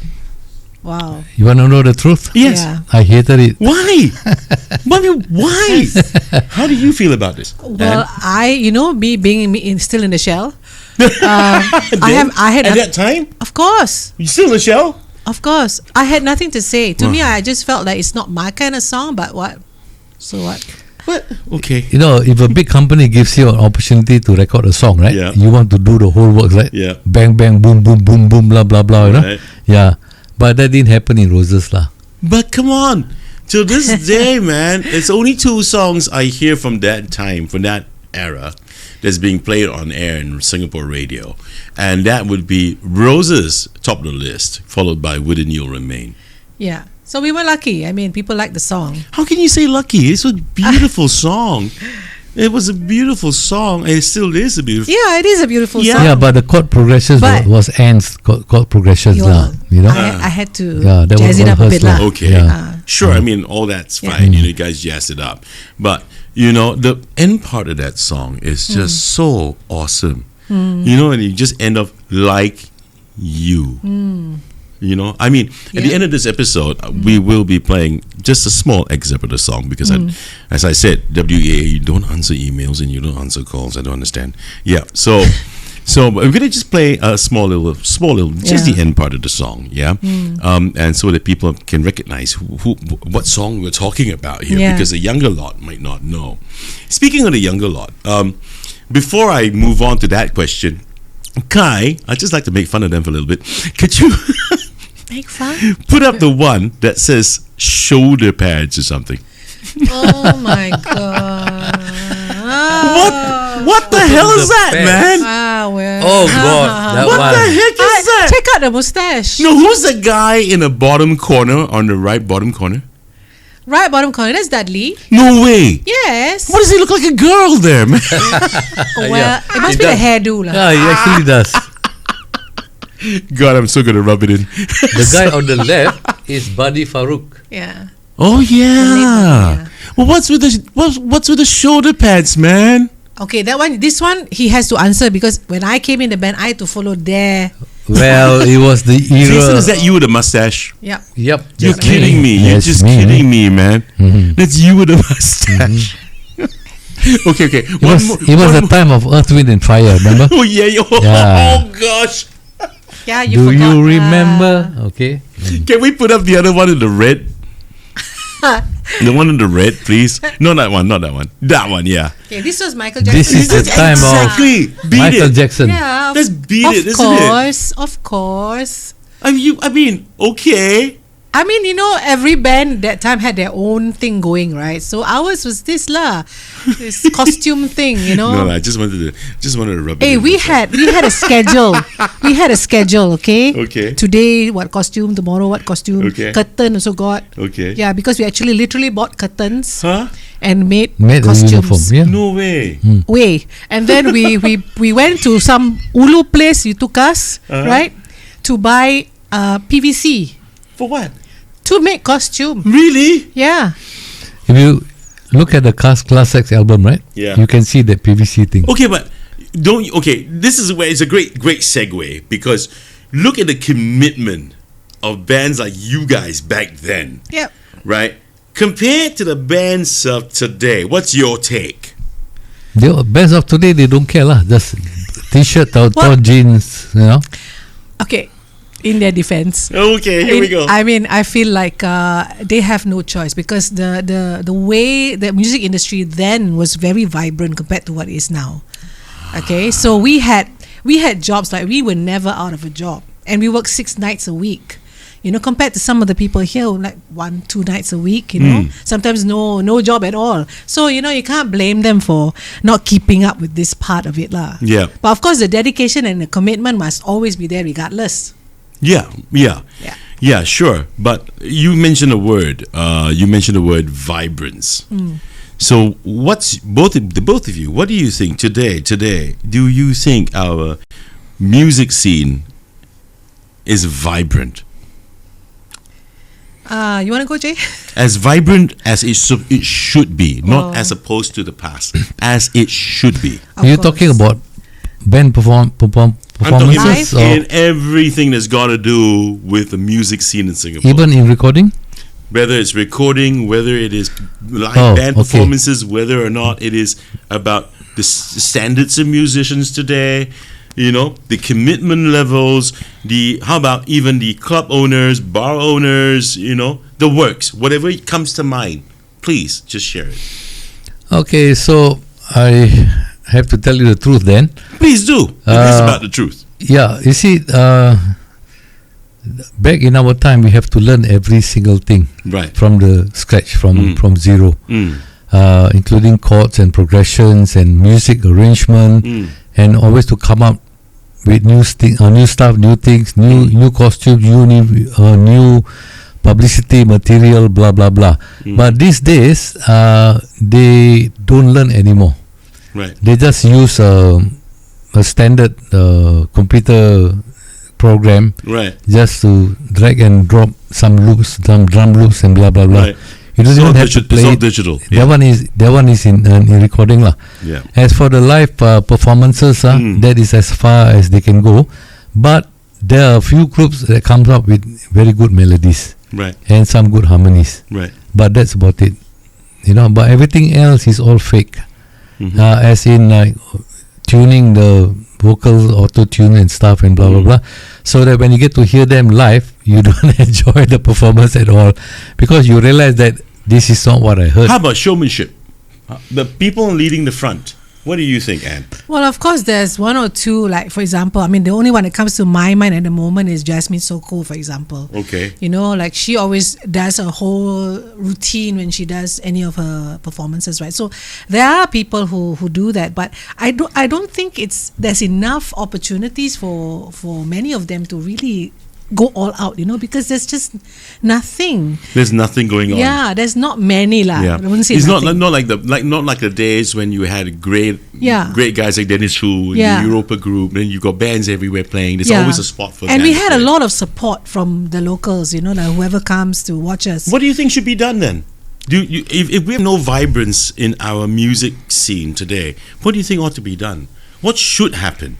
Wow. You want to know the truth? Yes. Yeah. I hated it. Why? Why? How do you feel about this? Well, me being still in the shell. I had At that time, of course. you still in the shell? Of course. I had nothing to say. To me, I just felt like it's not my kind of song, but what? So what? What? Okay. You know, if a big company gives you an opportunity to record a song, right? Yeah. You want to do the whole work, right? Yeah. Bang, bang, boom, boom, boom, boom, blah, blah, blah, you know? Right. Yeah. But that didn't happen in Roses lah. But come on, till this day, man, it's only 2 songs I hear from that time, from that era, that's being played on air in Singapore radio, and that would be Roses, top of the list, followed by Within You'll Remain. Yeah. So we were lucky. I mean, people liked the song. How can you say lucky? It's a beautiful song. It was a beautiful song, and it still is a beautiful. Yeah, it is a beautiful Yeah. song. Yeah, but the chord progressions But- was ends chord progressions lah. You know? I had to Yeah, that jazz was it up a rehearsed bit lah. lah. Okay. Yeah. Sure, I mean, all that's Yeah. fine. You guys jazz it up. But, the end part of that song is just so awesome. And you just end up like you. I mean, at the end of this episode, we will be playing just a small excerpt of the song because, as I said, WEA, you don't answer emails and you don't answer calls. I don't understand. Yeah, so we're gonna just play a small little, just the Yeah. end part of the song. Yeah, and so that people can recognize what song we're talking about here, Yeah. because the younger lot might not know. Speaking of the younger lot, before I move on to that question, Kai, I'd just like to make fun of them for a little bit. Could you Make fun. put up the one that says shoulder pads or something? Oh my god. What the hell is that, pads. man? Well. Oh God, that What one. the heck is that? Check out the mustache. No, who's the guy in the bottom corner, on the right bottom corner? Right bottom corner. That's Dudley. No way. Yes. What does he look like a girl there, man? Well, Yeah, it must it be the does. hairdo lah. Yeah, he actually does. God, I'm so gonna rub it in. The guy on the left is Buddy Farouk. Yeah. Oh yeah. Yeah. Well, what's with the shoulder pads, man? Okay, this one, he has to answer because when I came in the band, I had to follow their. Well, it was the Jason, era. is that you with the mustache? Yeah. Yep. You're that's kidding me. You're That's just me. kidding me, man. Mhm. That's you with the mustache. Okay. It was the time of Earth, Wind and Fire, remember? Oh yeah. Yeah. Oh gosh. Yeah, you Do forgot. you remember? Okay. Can we put up the other one in the red? The one in the red, please. No, not that one. That one, yeah. Okay, this was Michael Jackson. This is the time Exactly. of Beat Michael it. Jackson. Yeah. Let's beat it, isn't it? Of course. I mean, okay. I mean, you know, every band that time had their own thing going, right? So ours was this costume thing, you know. No, I just wanted to rub it. Hey, in we had a schedule. We had a schedule, okay? Okay. Today, what costume? Tomorrow, what costume? Okay. Curtain also got. Okay. Yeah, because we actually literally bought curtains. Huh? And made a costumes. uniform. Yeah. No way. And then we went to some Ulu place. You took us, right, to buy PVC. For what? To make costume. Really? Yeah. If you look at the Class X album, right? Yeah. You can see that PVC thing. Okay, but this is where it's a great segue, because look at the commitment of bands like you guys back then. Yep. Right? Compared to the bands of today, what's your take? The bands of today, they don't care lah. Just t-shirt or jeans, you know. Okay. In their defense. Okay, here we go. I mean, I feel like they have no choice, because the way the music industry then was very vibrant compared to what it is now. Okay, so we had jobs like we were never out of a job, and we worked 6 nights a week. You know, compared to some of the people here, like 1-2 nights a week. You know, sometimes no job at all. So you know, you can't blame them for not keeping up with this part of it, lah. Yeah. But of course, the dedication and the commitment must always be there, regardless. Yeah, sure. But you mentioned a word. You mentioned the word vibrance. So, what's the both of you? What do you think today? Do you think our music scene is vibrant? You want to go, Jay? As vibrant as it should be, not as opposed to the past. As it should be. You're talking about band performances, I'm talking about in everything that's got to do with the music scene in Singapore. even in recording. Whether it's recording, whether it is live band performances, whether or not it is about the standards of musicians today, you know, the commitment levels, how about even the club owners, bar owners, you know, the works, whatever comes to mind, please just share it. Okay, so I have to tell you the truth then. Please do. It's about the truth. Yeah, you see, back in our time, we have to learn every single thing, right, from the scratch, from zero, including chords and progressions and music arrangement, and always to come up with new stuff, new things, new costumes, new publicity material, blah blah blah. But these days, they don't learn anymore. Right. They just use a standard computer program, right, just to drag and drop some loops, some drum loops, and blah blah blah. Right. You don't even have to play. It's all digital. That one is in recording lah. Yeah. As for the live performances, that is as far as they can go. But there are a few groups that comes up with very good melodies, right, and some good harmonies. Right. But that's about it. You know. But everything else is all fake. As in tuning the vocals, auto-tune and stuff and blah blah blah, so that when you get to hear them live, you don't enjoy the performance at all, because you realize that this is not what I heard. How about showmanship? The people leading the front. What do you think, Anne? Well, of course, there's one or two, like, for example, I mean, the only one that comes to my mind at the moment is Jasmine Sokko, for example. Okay. You know, like, she always does a whole routine when she does any of her performances, right? So there are people who do that, but I don't think there's enough opportunities for many of them to really go all out, you know, because there's just nothing. There's nothing going on. Yeah, there's not many lah. Yeah. I wouldn't say it's nothing. not like the days when you had great guys like Dennis Hu, the Europa group, and you got bands everywhere playing. There's always a spot for them. And we had a lot of support from the locals, you know, like whoever comes to watch us. What do you think should be done then? If we have no vibrance in our music scene today, what do you think ought to be done? What should happen,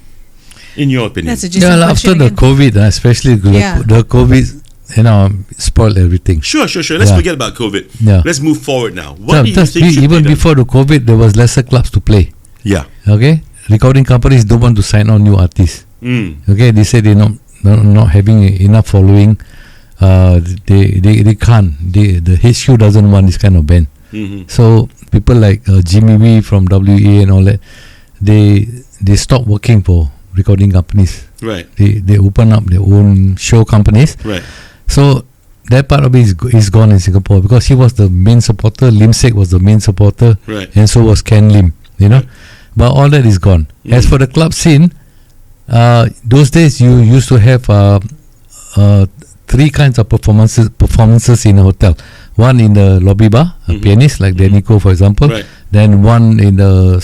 in your opinion? That's a after the COVID, especially the COVID, you know, spoiled everything. Sure. Let's forget about COVID. Yeah. Let's move forward now. What do you think should even be done? before the COVID, there was lesser clubs to play. Yeah. Okay. Recording companies don't want to sign on new artists. Okay. They say they're not having enough following. They can't. The HQ doesn't want this kind of band. So people like Jimmy Wee from WA and all that, they stop working for recording companies. Right. They open up their own show companies. Right. So that part of it is gone in Singapore because he was the main supporter. Lim Sek was the main supporter, Right. and so was Ken Lim. But all that is gone. As for the club scene, those days you used to have 3 kinds of performances in a hotel. One in the lobby bar, a pianist like Danico, for example. Right. Then one in the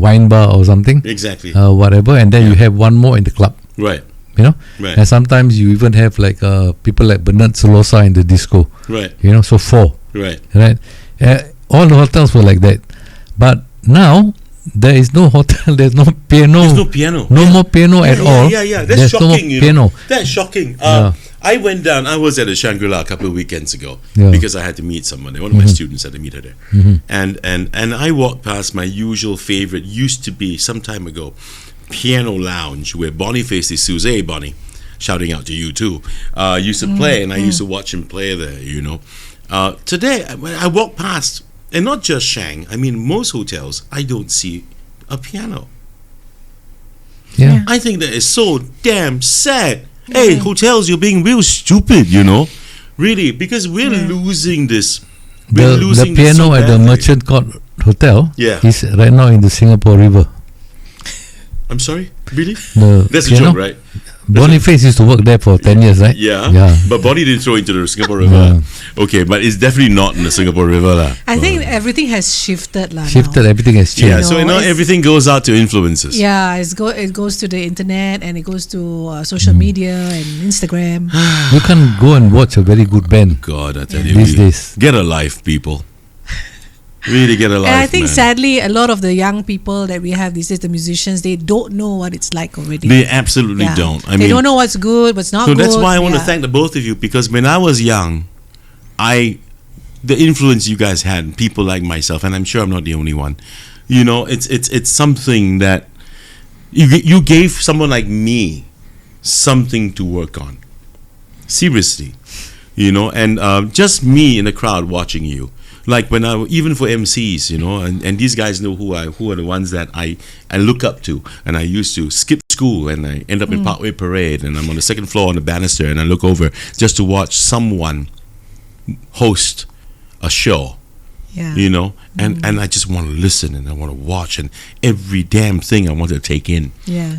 wine bar or something. Exactly. Whatever. And then you have one more in the club. Right. Right. And sometimes you even have like people like Bernard Solosa in the disco. Right. So 4. Right. Right. All the hotels were like that. But now there is no hotel. There's no piano. There's no piano. No more piano at all. Yeah. That's There's shocking. No more piano. That's shocking. I went down. I was at a Shangri-La a couple of weekends ago because I had to meet someone there. One of my students had to meet her there, and I walked past my usual favorite. Used to be some time ago, piano lounge where Boniface DeSouza, Bonnie, shouting out to you too, used to play, and I used to watch him play there. Today I walk past, and not just Shang. I mean, most hotels I don't see a piano. Yeah. I think that is so damn sad. Hey, hotels, you're being real stupid, really, because we're losing this. We're The losing piano this so at the badly. Merchant Court Hotel is right now in the Singapore River. I'm sorry, really? The That's a piano? joke, right? Boniface used to work there for 10 years, right? Yeah. But Bonnie didn't throw into the Singapore River. Okay, but it's definitely not in the Singapore River, lah. I think everything has shifted, now. Everything has changed. Yeah, so now everything goes out to influencers. Yeah, it goes to the internet and it goes to social media and Instagram. You can go and watch a very good band. God, I tell you, these days. Get a life, people. Really get a life. And I think man. sadly, a lot of the young people that we have these days, the musicians, they don't know what it's like already. They absolutely don't. They don't know what's good, what's not good. So that's why I want to thank the both of you, because when I was young, the influence you guys had, people like myself, and I'm sure I'm not the only one. It's something that you gave someone like me something to work on. Seriously, and just me in the crowd watching you. Like when even for MCs, and these guys know who are the ones that I look up to, and I used to skip school and I end up in Parkway Parade, and I'm on the second floor on the banister, and I look over just to watch someone host a show. Yeah. And I just want to listen and I want to watch, and every damn thing I want to take in. Yeah.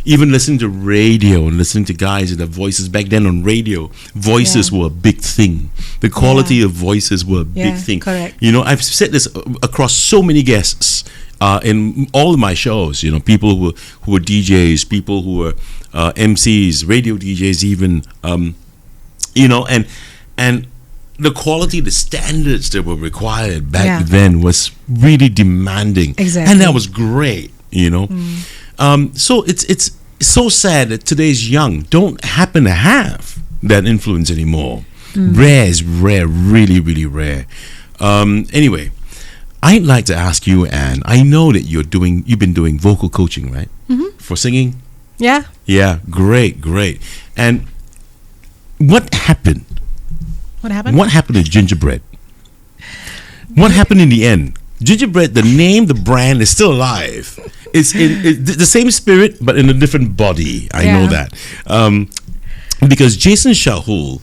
Even listening to radio and listening to guys and their voices back then on radio, voices were a big thing. The quality of voices were a big thing. Correct. I've said this across so many guests in all of my shows. People who were DJs, people who were MCs, radio DJs, even. And the quality, the standards that were required back then was really demanding. Exactly. And that was great, So it's so sad that today's young don't happen to have that influence anymore. Rare is rare, really, really rare. Anyway, I'd like to ask you, Anne, I know that you've been doing vocal coaching, right? For singing? Yeah. Yeah, great. And what happened? What happened? What happened to Gingerbread? What happened in the end? Gingerbread, the name, the brand is still alive. It's the same spirit, but in a different body. I know that. Because Jason Shahul,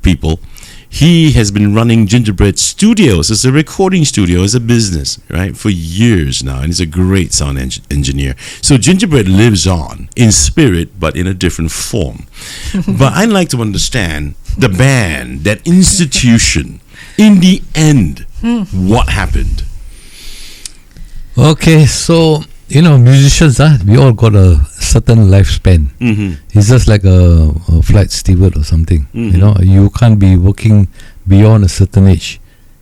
people, he has been running Gingerbread Studios as a recording studio, as a business, right, for years now. And he's a great sound engineer. So Gingerbread lives on in spirit, but in a different form. But I'd like to understand the band, that institution, in the end, what happened? Okay, so musicians, we all got a certain lifespan. It's just like a flight steward or something. You can't be working beyond a certain age.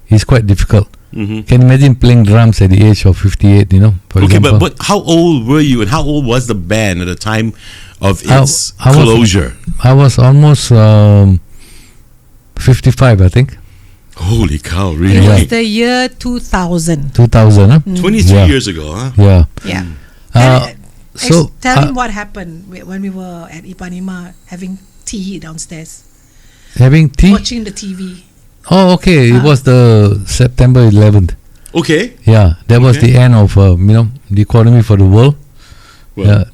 It's quite difficult. Can you imagine playing drums at the age of 58? For example. but how old were you, and how old was the band at the time of its closure? I was almost 55, I think. Holy cow, really? It was the year 2000. 2000, huh? 23 years ago, huh? Yeah. Yeah. So tell him what happened when we were at Ipanema having tea downstairs. Having tea? Watching the TV. Oh, okay. It was the September 11th. Okay. Yeah, that was the end of the economy for the world. Well,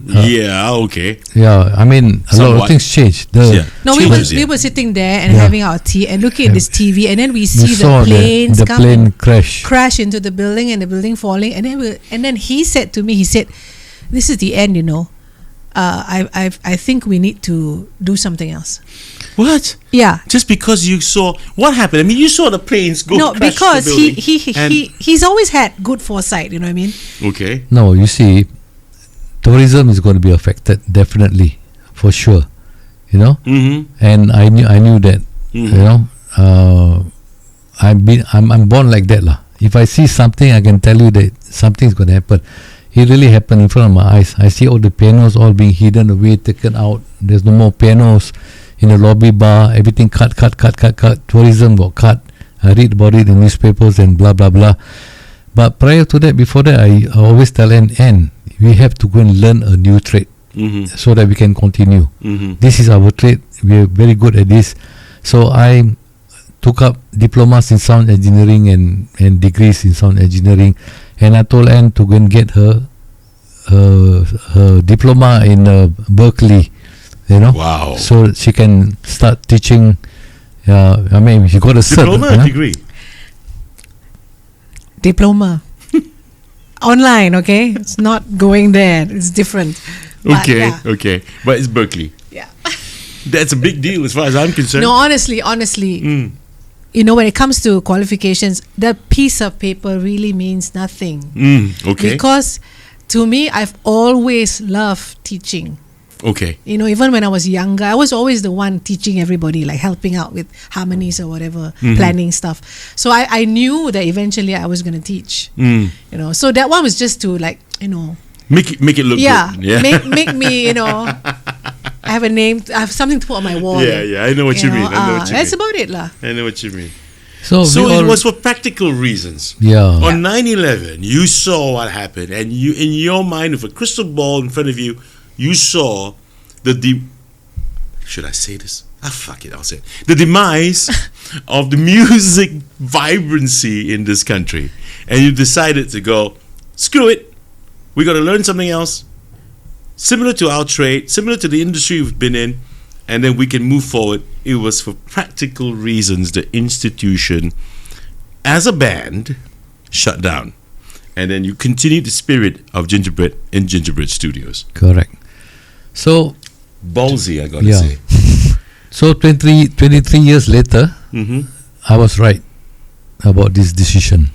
okay. Yeah, I mean, a lot Somewhat. of things changed. No, we were sitting there and having our tea and looking at this TV, and then we see saw the planes the come plane and crash into the building, and the building falling, and then he said to me, "This is the end, you know. I think we need to do something else." What? Yeah. Just because you saw what happened? I mean, you saw the planes go. No, crash because the building he's always had good foresight. You know what I mean? Okay. No, you see, tourism is going to be affected, definitely, for sure. You know, and I knew that. You know, I'm born like that, lah. If I see something, I can tell you that something is going to happen. It really happened in front of my eyes. I see all the pianos all being hidden away, taken out. There's no more pianos in the lobby bar. Everything cut. Tourism got cut. I read about it in newspapers and blah blah blah. But prior to that, before that, I always tell Ann, we have to go and learn a new trade so that we can continue. This is our trade. We are very good at this. So I took up diplomas in sound engineering and degrees in sound engineering. And I told Ann to go and get her diploma in Berkeley, you know. Wow. So she can start teaching. I mean, she got a Diploma or degree? Diploma. Online, okay? It's not going there. It's different. But Okay. But it's Berkeley. Yeah. That's a big deal as far as I'm concerned. No, honestly, you know, when it comes to qualifications, that piece of paper really means nothing. Okay. Because to me, I've always loved teaching. Okay. You know, even when I was younger, I was always the one teaching everybody, like helping out with harmonies or whatever, planning stuff. So I knew that eventually I was going to teach. You know, so that one was just to, like, you know, make it look good. Yeah. Make me, you know, I have a name, I have something to put on my wall. Yeah, I know what you mean. That's about it, lah. I know what you mean. So it was for practical reasons. Yeah. On 9/11, you saw what happened, and you, in your mind, with a crystal ball in front of you, you saw should I say this? Fuck it, I'll say it. The demise of the music vibrancy in this country, and you decided to go, screw it. We got to learn something else, similar to our trade, similar to the industry we've been in, and then we can move forward. It was for practical reasons the institution, as a band, shut down. And then you continued the spirit of Gingerbread in Gingerbread Studios. Correct. So ballsy, I gotta say. So 23 years later, I was right about this decision.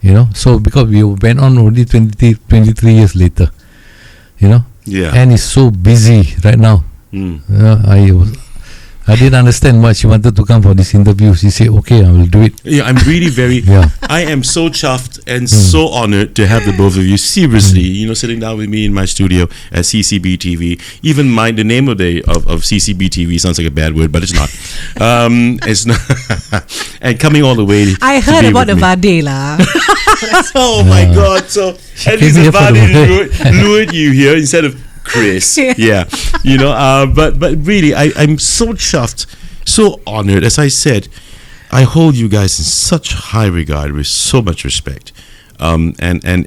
You know, so because we went on only 23 years later, you know, and it's so busy right now. I didn't understand why she wanted to come for this interview. She said, okay, I will do it. Yeah, I'm really very, I am so chuffed and so honored to have the both of you. Seriously, you know, sitting down with me in my studio at CCBTV. Even the name of CCBTV sounds like a bad word, but it's not. It's not. And coming all the way. I heard about the Vade lah. Oh my God. So at least the Vade lured you here instead of Chris. Yeah. You know, but really, I'm so chuffed, so honored. As I said, I hold you guys in such high regard, with so much respect. And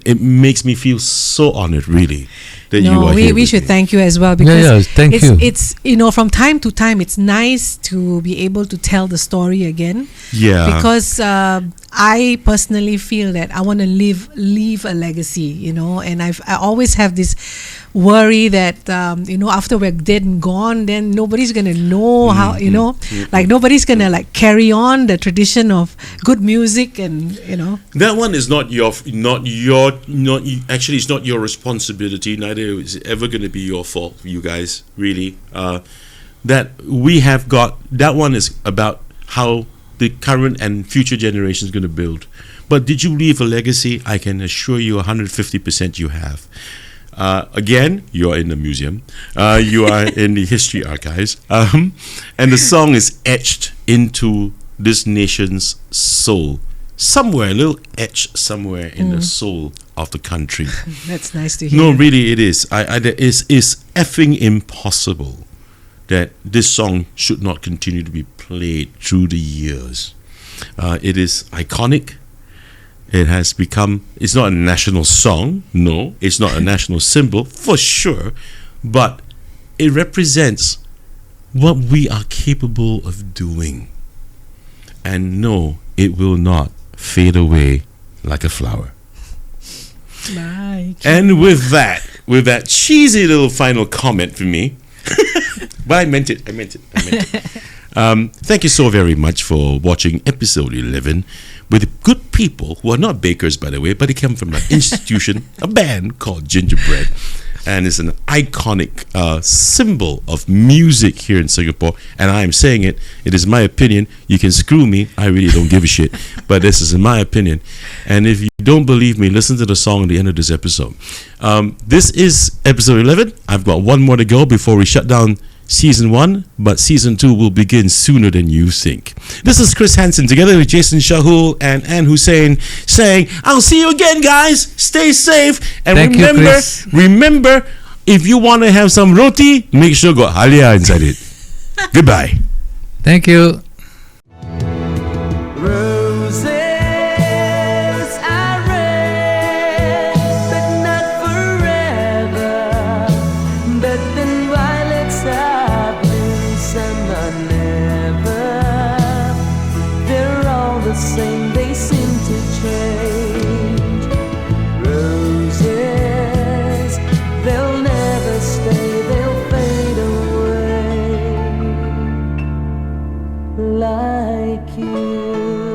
it makes me feel so honored, really, that you are here. We should thank you as well, because thank you. It's, you know, from time to time, it's nice to be able to tell the story again. Yeah. Because I personally feel that I want to leave a legacy, you know, and I always have this worry that you know, after we're dead and gone, then nobody's gonna know how, you know, like nobody's gonna like carry on the tradition of good music, and you know, that one is actually it's not your responsibility, neither is it ever going to be your fault, you guys, really. That we have got, that one is about how the current and future generation is going to build. But did you leave a legacy? I can assure you 150% you have. Again, you are in the museum. You are in the history archives. And the song is etched into this nation's soul. Somewhere, a little etch somewhere in the soul of the country. That's nice to hear. No, really, it is. It's effing impossible that this song should not continue to be played through the years. It is iconic. It has become, it's not a national song, no, it's not a national symbol, for sure, but it represents what we are capable of doing. And no, it will not fade away like a flower. And with that cheesy little final comment from me, but I meant it. Thank you so very much for watching episode 11 with good people who are not bakers, by the way, but they come from an institution, a band called Gingerbread. And it's an iconic symbol of music here in Singapore. And I am saying it. It is my opinion. You can screw me. I really don't give a shit. But this is my opinion. And if you don't believe me, listen to the song at the end of this episode. This is episode 11. I've got one more to go before we shut down season 1. But season 2 will begin sooner than you think. This is Chris Hansen together with Jason Shahul and Ann Hussein saying, I'll see you again, guys. Stay safe. And remember, if you want to have some roti, make sure got halia inside it. Goodbye. Thank you. Like you.